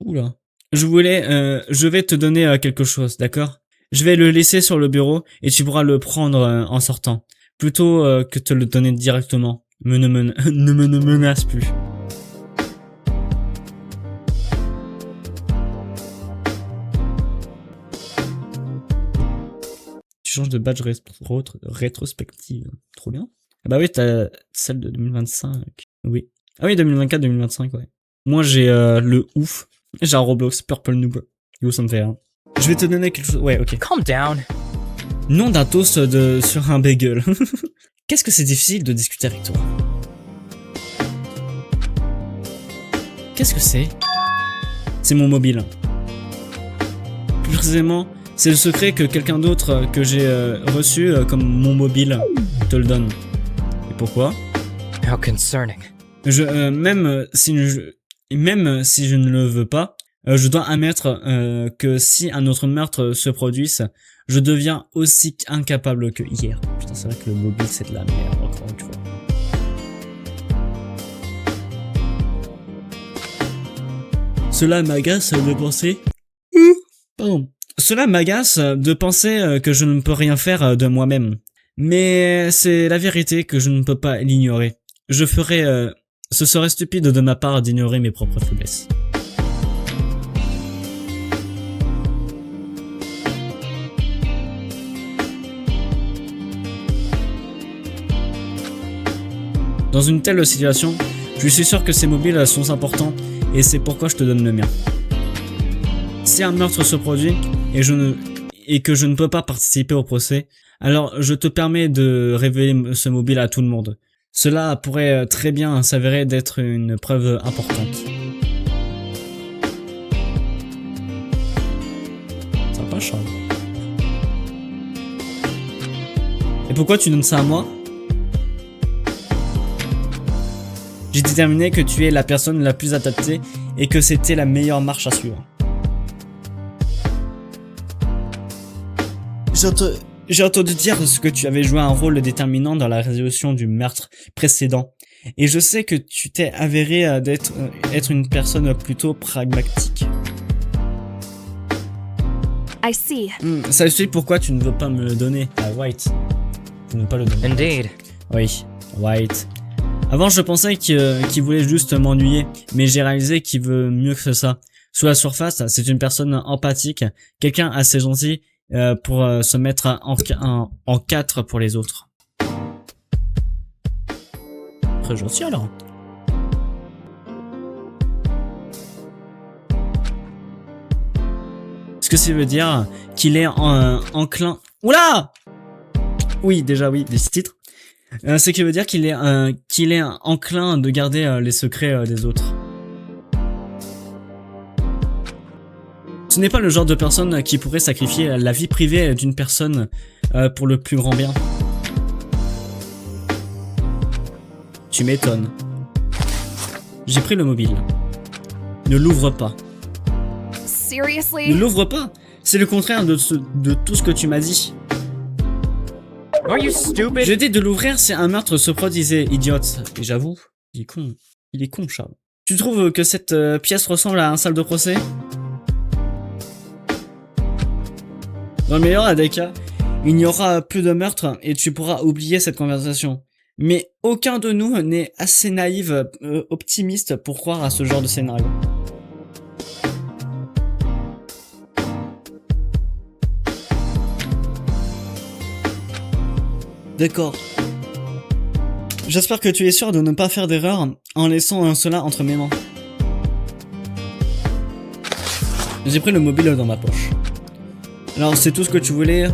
Oula. Je vais te donner quelque chose, d'accord? Je vais le laisser sur le bureau et tu pourras le prendre en sortant, plutôt que te le donner directement. Ne me menace plus. Tu changes de badge rétrospective. Trop bien. Ah bah oui, t'as celle de 2025. Oui. Ah oui, 2024-2025, ouais. Moi, j'ai le ouf. J'ai un Roblox Purple Noob. Yo, ça me fait rien. Je vais te donner quelque chose. Ouais, ok.
Calm down.
Nom d'un toast sur un bagel. Qu'est-ce que c'est difficile de discuter avec toi? Qu'est-ce que c'est? C'est mon mobile. Plus précisément, c'est le secret que quelqu'un d'autre que j'ai reçu comme mon mobile te le donne. Et pourquoi?
How concerning.
Même si je ne le veux pas, je dois admettre que si un autre meurtre se produise, je deviens aussi incapable que hier. Putain, c'est vrai que le mobile c'est de la merde, encore une fois. Cela m'agace de penser... Pardon. Cela m'agace de penser que je ne peux rien faire de moi-même. Mais c'est la vérité que je ne peux pas l'ignorer. Ce serait stupide de ma part d'ignorer mes propres faiblesses. Dans une telle situation, je suis sûr que ces mobiles sont importants et c'est pourquoi je te donne le mien. Si un meurtre se produit et que je ne peux pas participer au procès, alors je te permets de révéler ce mobile à tout le monde. Cela pourrait très bien s'avérer d'être une preuve importante. Ça va pas, Charles. Et pourquoi tu donnes ça à moi? J'ai déterminé que tu es la personne la plus adaptée et que c'était la meilleure marche à suivre. J'ai entendu dire que tu avais joué un rôle déterminant dans la résolution du meurtre précédent. Et je sais que tu t'es avéré être une personne plutôt pragmatique.
I see.
Ça explique pourquoi tu ne veux pas me le donner à White. Tu ne veux pas le donner.
Indeed.
Oui, White. Avant, je pensais qu'il voulait juste m'ennuyer, mais j'ai réalisé qu'il veut mieux que ça. Sous la surface, c'est une personne empathique, quelqu'un assez gentil pour se mettre en quatre pour les autres. Très gentil alors. Ce que ça veut dire qu'il est enclin... Oula! Oui, déjà oui, des titres. Ce qui veut dire qu'il est enclin de garder les secrets des autres. Ce n'est pas le genre de personne qui pourrait sacrifier la vie privée d'une personne pour le plus grand bien. Tu m'étonnes. J'ai pris le mobile. Ne l'ouvre pas.
Seriously?
Ne l'ouvre pas. C'est le contraire de tout ce que tu m'as dit.
Are you stupid?
J'ai dit de l'ouvrir si un meurtre se produisait, idiote. Et j'avoue, il est con. Il est con, Charles. Tu trouves que cette pièce ressemble à un salle de procès? Dans le meilleur des cas, il n'y aura plus de meurtre et tu pourras oublier cette conversation. Mais aucun de nous n'est assez naïf, optimiste pour croire à ce genre de scénario. D'accord. J'espère que tu es sûr de ne pas faire d'erreur en laissant cela entre mes mains. J'ai pris le mobile dans ma poche. Alors c'est tout ce que tu voulais,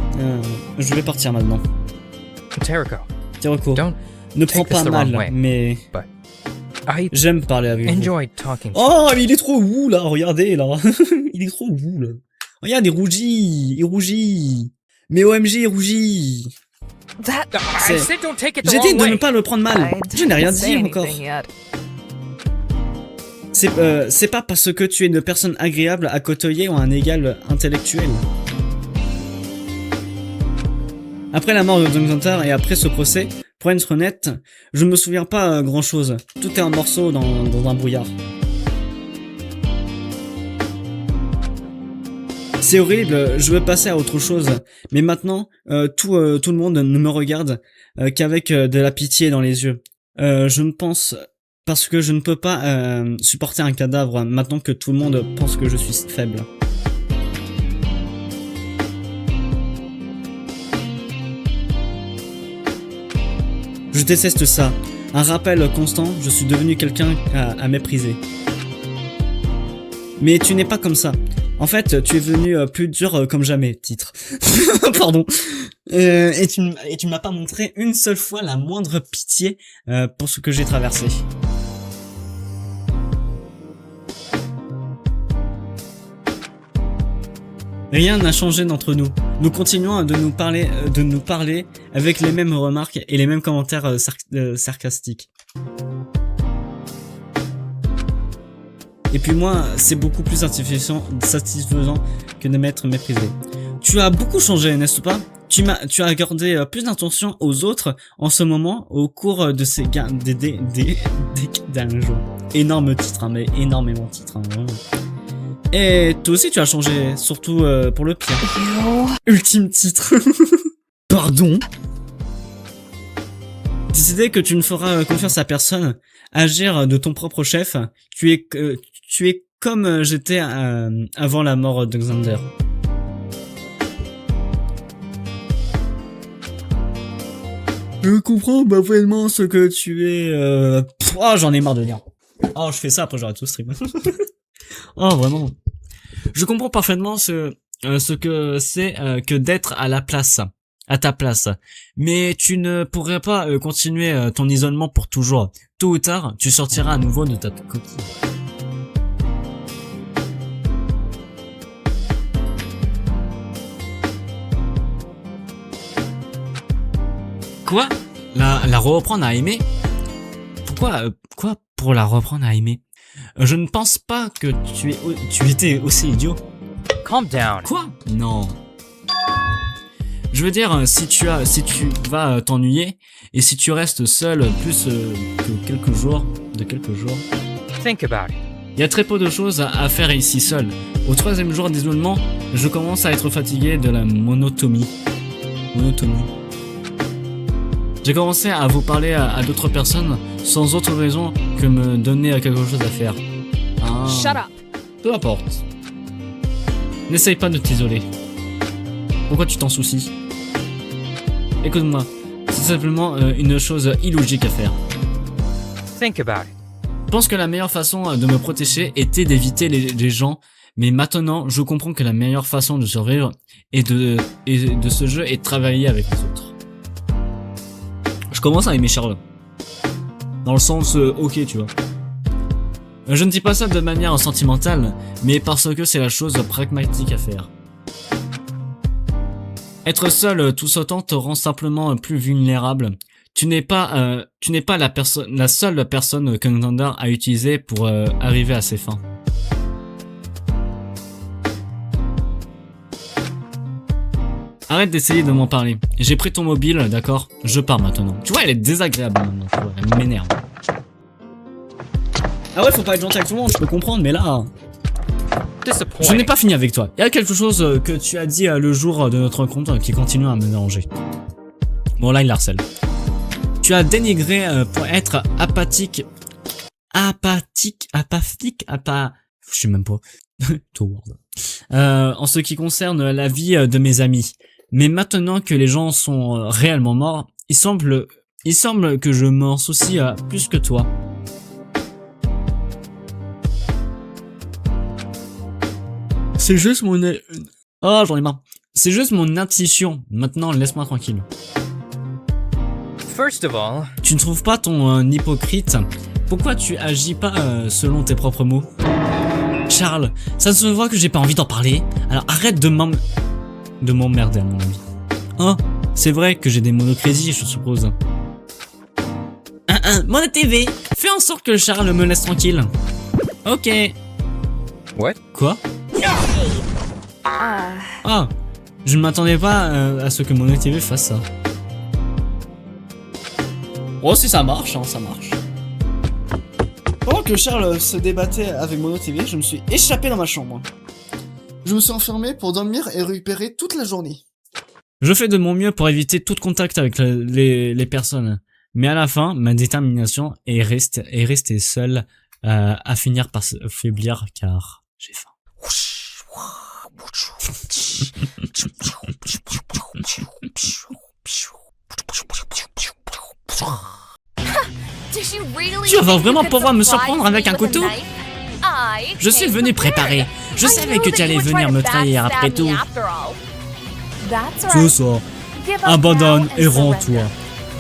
je vais partir maintenant.
Tereko,
Tereko,
don't
Ne prends
take this
pas
the wrong
mal,
way.
mais
I
j'aime parler avec vous.
enjoyed talking to
Oh, mais il est trop wou là, regardez là. Il est trop wou là. Regarde, il rougit. Mais OMG, il rougit.
That
you.
C'est-
I said don't take it the
J'ai dit
wrong
de ne
way.
pas le prendre mal. Je n'ai rien
didn't say
dit encore.
anything yet.
C'est pas parce que tu es une personne agréable à côtoyer ou un égal intellectuel. Après la mort de John Hunter et après ce procès, pour être honnête, je me souviens pas grand chose. Tout est en morceaux dans un brouillard. C'est horrible, je veux passer à autre chose. Mais maintenant, tout le monde ne me regarde qu'avec de la pitié dans les yeux. Je ne pense... Parce que je ne peux pas supporter un cadavre maintenant que tout le monde pense que je suis faible. Je déteste ça. Un rappel constant, je suis devenu quelqu'un à mépriser. Mais tu n'es pas comme ça. En fait, tu es venu plus dur comme jamais, titre. Pardon. Et tu ne m'as pas montré une seule fois la moindre pitié pour ce que j'ai traversé. Rien n'a changé d'entre nous. Nous continuons de nous parler avec les mêmes remarques et les mêmes commentaires sarcastiques. Et puis moi, c'est beaucoup plus satisfaisant que de m'être méprisé. Tu as beaucoup changé, n'est-ce pas? Tu as accordé plus d'attention aux autres en ce moment au cours de ces derniers jours. Énorme titre, hein, mais énormément de titres, hein, vraiment. Et toi aussi tu as changé, surtout pour le pire. Ultime titre. Pardon. Décider que tu ne feras confiance à personne, agir de ton propre chef, tu es comme j'étais avant la mort d'Alexander. Je comprends parfaitement ce que tu es... Oh, j'en ai marre de dire. Oh, je fais ça, après j'arrête tout stream. Oh, vraiment. Je comprends parfaitement ce que c'est que d'être à ta place. Mais tu ne pourrais pas continuer ton isolement pour toujours. Tôt ou tard, tu sortiras à nouveau de ta coquille. Quoi? La reprendre à aimer? Pourquoi quoi pour la reprendre à aimer? Je ne pense pas que tu étais aussi idiot.
Calm down.
Quoi? Non. Je veux dire, si tu vas t'ennuyer et si tu restes seul plus que quelques jours,
Think about it.
il y a très peu de choses à faire ici seul. Au 3e jour d'isolement, je commence à être fatigué de la monotonie. J'ai commencé à vous parler à d'autres personnes sans autre raison que me donner quelque chose à faire. Ah.
Shut up.
Peu importe. N'essaye pas de t'isoler. Pourquoi tu t'en soucies? Écoute-moi, c'est simplement une chose illogique à faire.
Think about it.
Je pense que la meilleure façon de me protéger était d'éviter les gens, mais maintenant je comprends que la meilleure façon de survivre et de ce jeu est de travailler avec les autres. Je commence à aimer Charles. Dans le sens ok, tu vois. Je ne dis pas ça de manière sentimentale, mais parce que c'est la chose pragmatique à faire. Être seul tout autant te rend simplement plus vulnérable. Tu n'es pas la seule personne que Alexander a utilisée pour arriver à ses fins. Arrête d'essayer de m'en parler. J'ai pris ton mobile, d'accord? Je pars maintenant. Tu vois, elle est désagréable maintenant, tu vois, elle m'énerve. Ah ouais, faut pas être gentil avec tout le monde, je peux comprendre, mais là...
Disappointing.
Je n'ai pas fini avec toi. Il y a quelque chose que tu as dit le jour de notre rencontre qui continue à me déranger. Bon, là, il harcèle. Tu as dénigré pour être apathique. Je sais même pas. Too word. En ce qui concerne la vie de mes amis. Mais maintenant que les gens sont réellement morts, il semble que je m'en soucie plus que toi. C'est juste mon... Oh, j'en ai marre. C'est juste mon intuition. Maintenant, laisse-moi tranquille.
First of all,
Tu ne trouves pas ton hypocrite? Pourquoi tu agis pas selon tes propres mots? Charles, ça se voit que j'ai pas envie d'en parler. Alors arrête de m'emmerder à mon avis. Oh, c'est vrai que j'ai des monocrédits, je suppose. Mon TV, fais en sorte que Charles me laisse tranquille. Ok.
What?
Quoi? Ah, je ne m'attendais pas à ce que mon TV fasse ça. Oh, si ça marche, hein, ça marche. Pendant que Charles se débattait avec Mono TV, je me suis échappé dans ma chambre. Je me suis enfermé pour dormir et récupérer toute la journée. Je fais de mon mieux pour éviter tout contact avec les personnes. Mais à la fin, ma détermination est restée seule à finir par se faiblir car j'ai faim.
Tu
vas vraiment pouvoir me surprendre avec un couteau? Je suis venu préparé. Je savais que tu allais venir me trahir après tout. C'est ça. Abandonne et rends-toi.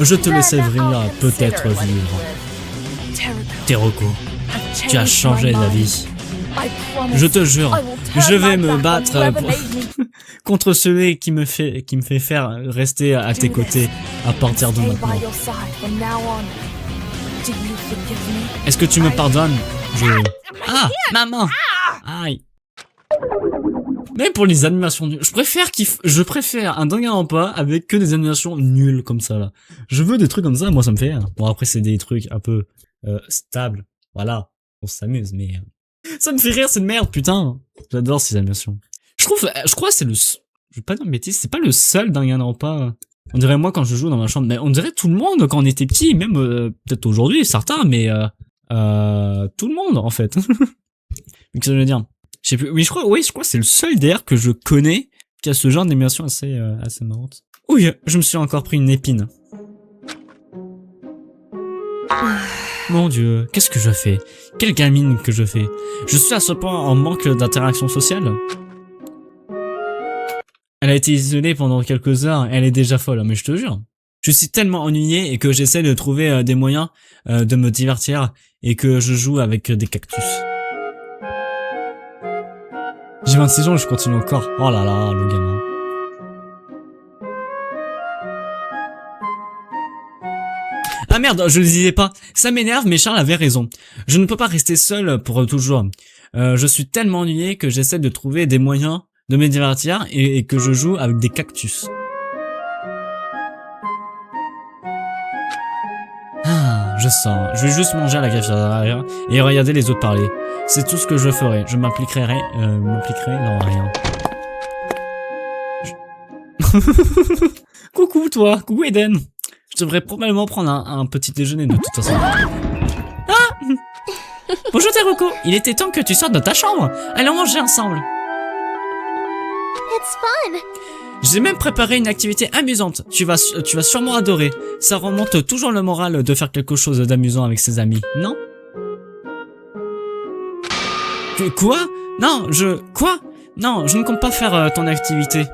Je te laissais venir peut-être vivre. Teruko, tu as changé d'avis. Je te jure, je vais me battre contre celui qui me fait faire rester à tes côtés à partir de maintenant. Est-ce que tu me pardonnes? Ah, maman! Aïe. Mais pour les animations nulles, je préfère un Danganronpa avec que des animations nulles comme ça là. Je veux des trucs comme ça, moi ça me fait rire. Bon après c'est des trucs un peu stables, voilà, on s'amuse mais ça me fait rire cette merde putain. J'adore ces animations. Je crois que c'est je vais pas dire une bêtise, c'est pas le seul Danganronpa. On dirait moi quand je joue dans ma chambre, mais on dirait tout le monde quand on était petit, même peut-être aujourd'hui certains, mais tout le monde en fait. Qu'est-ce que je veux dire? Je sais plus. Oui, je crois que c'est le seul DR que je connais qui a ce genre d'animation assez marrante. Oui, je me suis encore pris une épine. Mon Dieu, qu'est-ce que je fais? Quelle gamine que je fais? Je suis à ce point en manque d'interaction sociale. Elle a été isolée pendant quelques heures, elle est déjà folle, mais je te jure. Je suis tellement ennuyé et que j'essaie de trouver des moyens de me divertir et que je joue avec des cactus. J'ai 26 ans et je continue encore. Oh là là, le gamin. Ah merde, je le disais pas. Ça m'énerve, mais Charles avait raison. Je ne peux pas rester seul pour toujours. Je suis tellement ennuyé que j'essaie de trouver des moyens de me divertir et que je joue avec des cactus. Ah, je sens. Je vais juste manger à la cafétéria et regarder les autres parler. C'est tout ce que je ferai. Je m'impliquerai dans rien. Coucou toi, coucou Eden. Je devrais probablement prendre un petit déjeuner de toute façon. Ah Bonjour Teruko, il était temps que tu sortes de ta chambre. Allons manger ensemble.
It's fun.
J'ai même préparé une activité amusante. Tu vas sûrement adorer. Ça remonte toujours le moral de faire quelque chose d'amusant avec ses amis, non? Quoi? Non, Quoi? Non, je ne compte pas faire ton activité.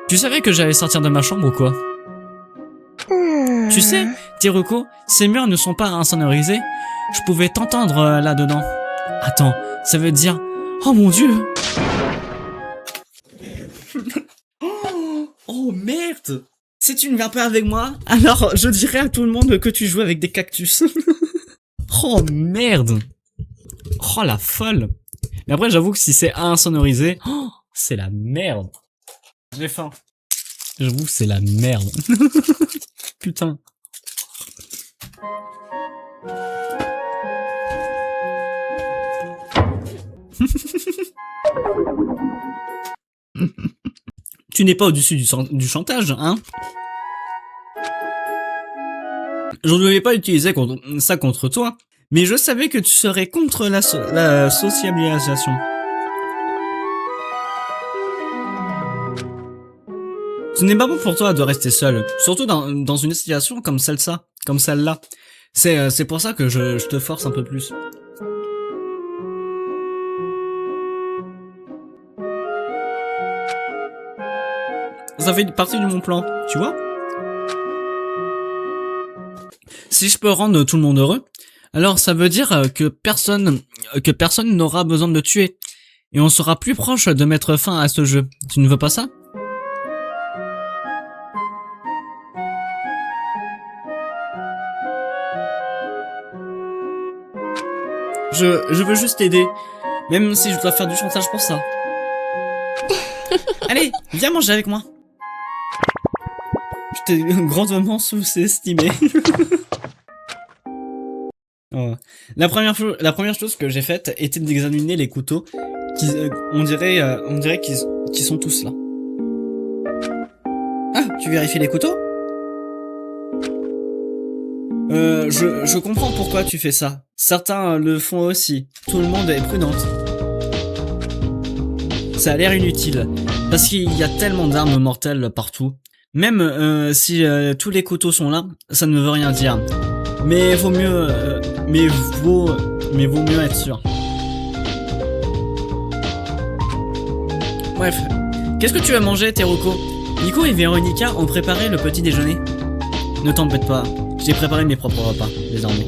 Tu savais que j'allais sortir de ma chambre ou quoi? Tu sais, Teruko, ces murs ne sont pas insonorisés. Je pouvais t'entendre là-dedans. Attends, ça veut dire... Oh mon Dieu! Oh merde! Si tu ne viens pas avec moi, alors je dirai à tout le monde que tu joues avec des cactus. Oh merde! Oh la folle! Mais après j'avoue que si c'est insonorisé, oh, c'est la merde! J'ai faim. J'avoue que c'est la merde. Putain. Tu n'es pas au-dessus du chantage, hein? Je ne voulais pas utiliser ça contre toi, mais je savais que tu serais contre la sociabilisation. Ce n'est pas bon pour toi de rester seul, surtout dans une situation comme celle-là. C'est pour ça que je te force un peu plus. ça fait partie de mon plan, tu vois. Si je peux rendre tout le monde heureux, alors ça veut dire que personne n'aura besoin de le tuer. Et on sera plus proche de mettre fin à ce jeu. Tu ne veux pas ça? Je veux juste t'aider. Même si je dois faire du chantage pour ça. Allez, viens manger avec moi. Je t'ai grandement sous-estimé. Oh. La première chose que j'ai faite était d'examiner les couteaux. On dirait qu'ils sont tous là. Ah, tu vérifies les couteaux? Je comprends pourquoi tu fais ça. Certains le font aussi. Tout le monde est prudente. Ça a l'air inutile, parce qu'il y a tellement d'armes mortelles partout. Même si tous les couteaux sont là, ça ne veut rien dire. Mais vaut mieux être sûr. Bref, qu'est-ce que tu vas manger, Teruko? Nico et Véronica ont préparé le petit déjeuner. Ne t'embête pas, j'ai préparé mes propres repas, désormais.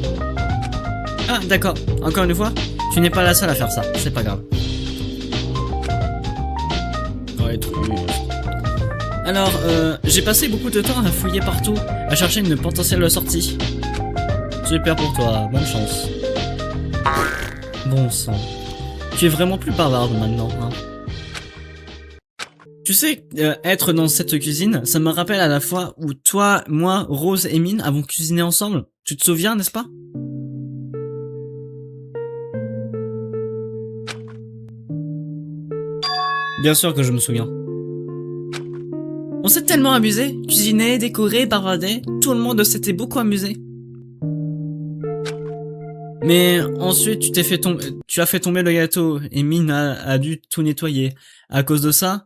Ah, d'accord, encore une fois, tu n'es pas la seule à faire ça, c'est pas grave. Ouais, alors, j'ai passé beaucoup de temps à fouiller partout, à chercher une potentielle sortie. Super pour toi, bonne chance. Bon sang. Tu es vraiment plus bavarde maintenant, hein. Tu sais, être dans cette cuisine, ça me rappelle à la fois où toi, moi, Rose et Mine avons cuisiné ensemble. Tu te souviens, n'est-ce pas? Bien sûr que je me souviens. On s'est tellement amusé, cuisiné, décoré, bavardé, tout le monde s'était beaucoup amusé. Mais ensuite, tu as fait tomber le gâteau et Mine a dû tout nettoyer. À cause de ça,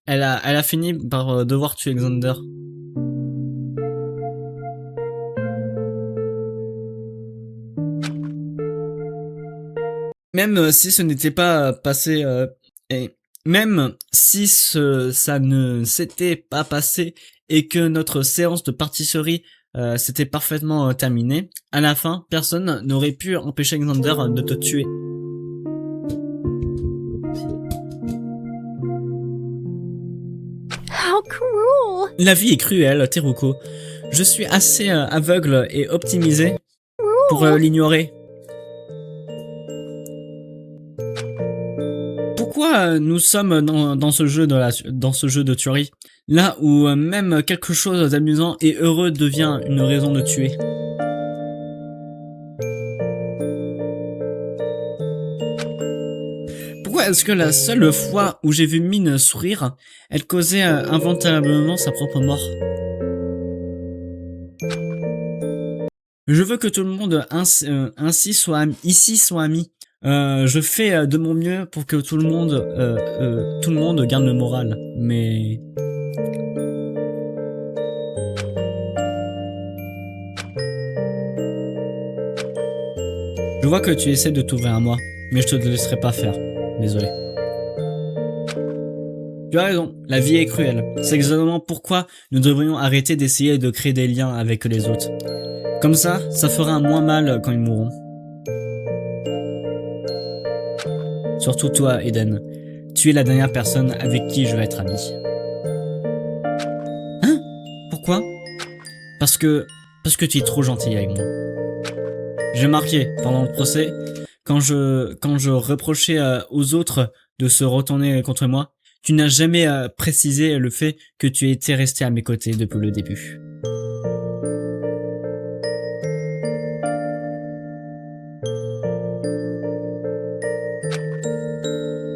elle a fini par devoir tuer Xander. Même si ce n'était pas passé, et même si ça ne s'était pas passé et que notre séance de pâtisserie s'était parfaitement terminée, à la fin, personne n'aurait pu empêcher Xander de te tuer.
How cruel!
La vie est cruelle, Teruko. Je suis assez aveugle et optimisé pour l'ignorer. Pourquoi nous sommes dans ce jeu de tuerie, là où même quelque chose d'amusant et heureux devient une raison de tuer? Pourquoi est-ce que la seule fois où j'ai vu Mine sourire, elle causait involontairement sa propre mort? Je veux que tout le monde ici soit ami. Je fais de mon mieux pour que tout le monde garde le moral, mais... Je vois que tu essaies de t'ouvrir à moi, mais je te laisserai pas faire. Désolé. Tu as raison, la vie est cruelle. C'est exactement pourquoi nous devrions arrêter d'essayer de créer des liens avec les autres. Comme ça fera moins mal quand ils mourront. Surtout toi, Eden. Tu es la dernière personne avec qui je vais être ami. Hein? Pourquoi? Parce que tu es trop gentil avec moi. J'ai marqué pendant le procès, quand je reprochais aux autres de se retourner contre moi, tu n'as jamais précisé le fait que tu étais resté à mes côtés depuis le début.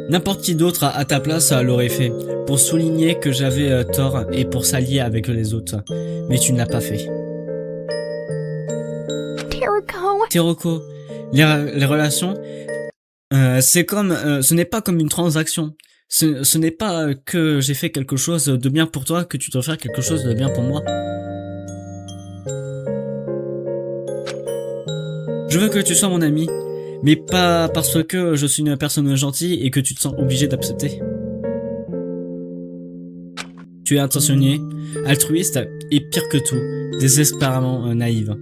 N'importe qui d'autre à ta place l'aurait fait, pour souligner que j'avais tort et pour s'allier avec les autres. Mais tu ne l'as pas fait. Teruko, les relations, ce n'est pas comme une transaction. Ce n'est pas que j'ai fait quelque chose de bien pour toi que tu dois faire quelque chose de bien pour moi. Je veux que tu sois mon ami. Mais pas parce que je suis une personne gentille et que tu te sens obligé d'accepter. Tu es intentionné, altruiste et pire que tout, désespérément naïve.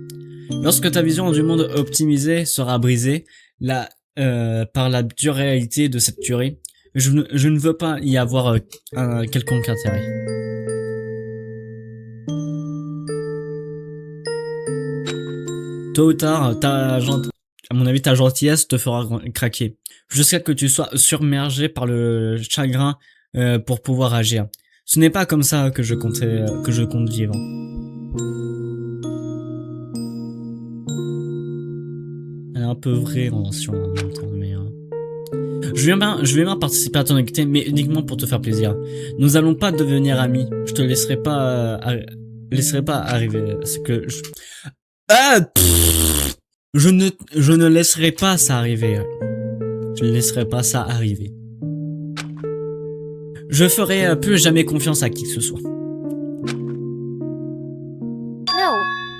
Lorsque ta vision du monde optimisé sera brisée par la dure réalité de cette tuerie, je ne veux pas y avoir un quelconque intérêt. Tôt ou tard, à mon avis, ta gentillesse te fera craquer, jusqu'à que tu sois submergé par le chagrin pour pouvoir agir. Ce n'est pas comme ça que je compte vivre. Elle est un peu vraie en même temps, mais je vais bien participer à ton activité, mais uniquement pour te faire plaisir. Nous allons pas devenir amis. Je te laisserai pas arriver. C'est que je ne laisserai pas ça arriver. Je ne laisserai pas ça arriver. Je ferai plus jamais confiance à qui que ce soit.
No,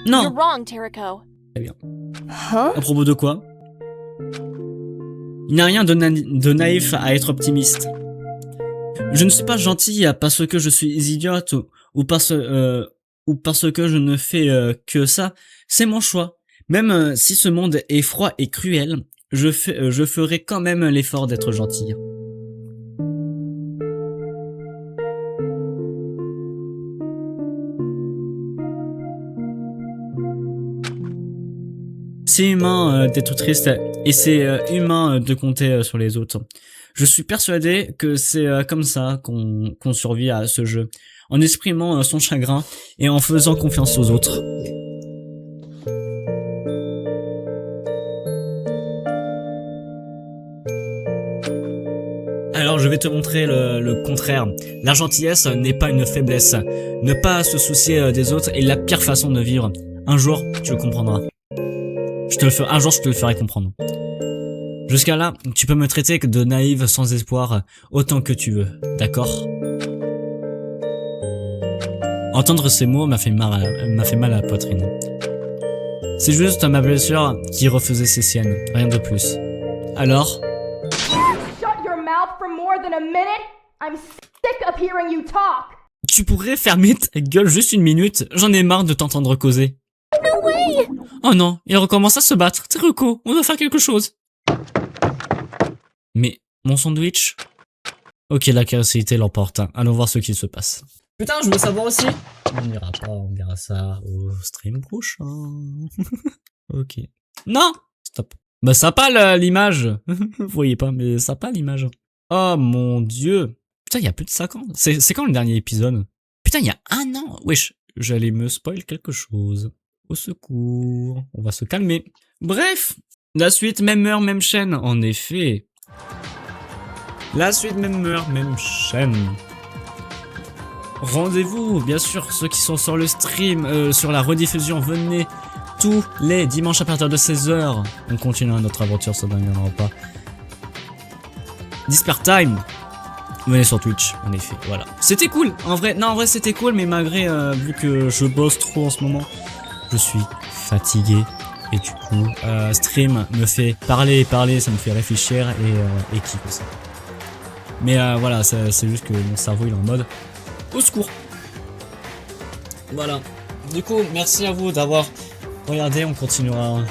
Non.
you're wrong, Teriko.
Très bien.
Huh?
À propos de quoi? Il n'y a rien de naïf à être optimiste. Je ne suis pas gentille parce que je suis idiote ou parce que je ne fais que ça. C'est mon choix. Même si ce monde est froid et cruel, je ferai quand même l'effort d'être gentille. C'est humain d'être triste et c'est humain de compter sur les autres. Je suis persuadé que c'est comme ça qu'on survit à ce jeu, en exprimant son chagrin et en faisant confiance aux autres. Alors je vais te montrer le contraire. La gentillesse n'est pas une faiblesse. Ne pas se soucier des autres est la pire façon de vivre. Un jour, tu le comprendras. Un jour, je te le ferai comprendre. Jusqu'à là, tu peux me traiter de naïve sans espoir autant que tu veux, d'accord? Entendre ces mots m'a fait mal à la poitrine. C'est juste ma blessure qui refaisait ses siennes, rien de plus. Alors,
Shut your mouth for more than a minute. I'm sick of hearing you talk.
tu pourrais fermer ta gueule juste une minute? J'en ai marre de t'entendre causer.
No way!
Oh non, il recommence à se battre. Teriko, on doit faire quelque chose. Mais, mon sandwich? Ok, la curiosité l'emporte. Allons voir ce qui se passe. Putain, je veux savoir aussi. On n'ira pas, on verra ça au stream prochain. Ok. Non! Stop. Bah ça pas l'image. Vous voyez pas, mais ça pas l'image. Oh mon dieu. Putain, il y a plus de 5 ans. C'est quand le dernier épisode? Putain, il y a 1 an. Wesh, j'allais me spoil quelque chose. Au secours. On va se calmer. Bref. La suite, même heure, même chaîne. En effet. La suite, même heure, même chaîne. Rendez-vous, bien sûr, ceux qui sont sur le stream, sur la rediffusion, venez tous les dimanches à partir de 16h. On continue notre aventure, ça ne viendra pas. Disper Time. Venez sur Twitch, en effet, voilà. C'était cool, en vrai, c'était cool, mais malgré, vu que je bosse trop en ce moment, je suis fatigué. Et du coup, stream me fait parler, ça me fait réfléchir et kiffer ça. Mais voilà, c'est juste que mon cerveau il est en mode au secours. Voilà. Du coup, merci à vous d'avoir regardé. On continuera.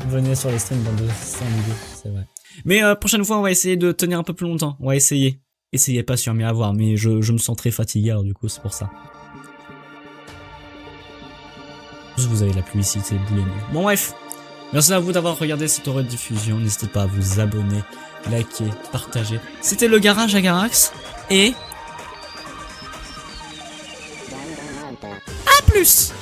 Venez sur les streams dans 200 vidéos, c'est vrai. Mais prochaine fois, on va essayer de tenir un peu plus longtemps. On va essayer. Essayez pas sûr, mais à voir. Mais je me sens très fatigué, alors du coup, c'est pour ça. Vous avez la publicité boulémie. Bon bref. Merci à vous d'avoir regardé cette rediffusion. N'hésitez pas à vous abonner, liker, partager. C'était le garage à Garax. Et... à plus!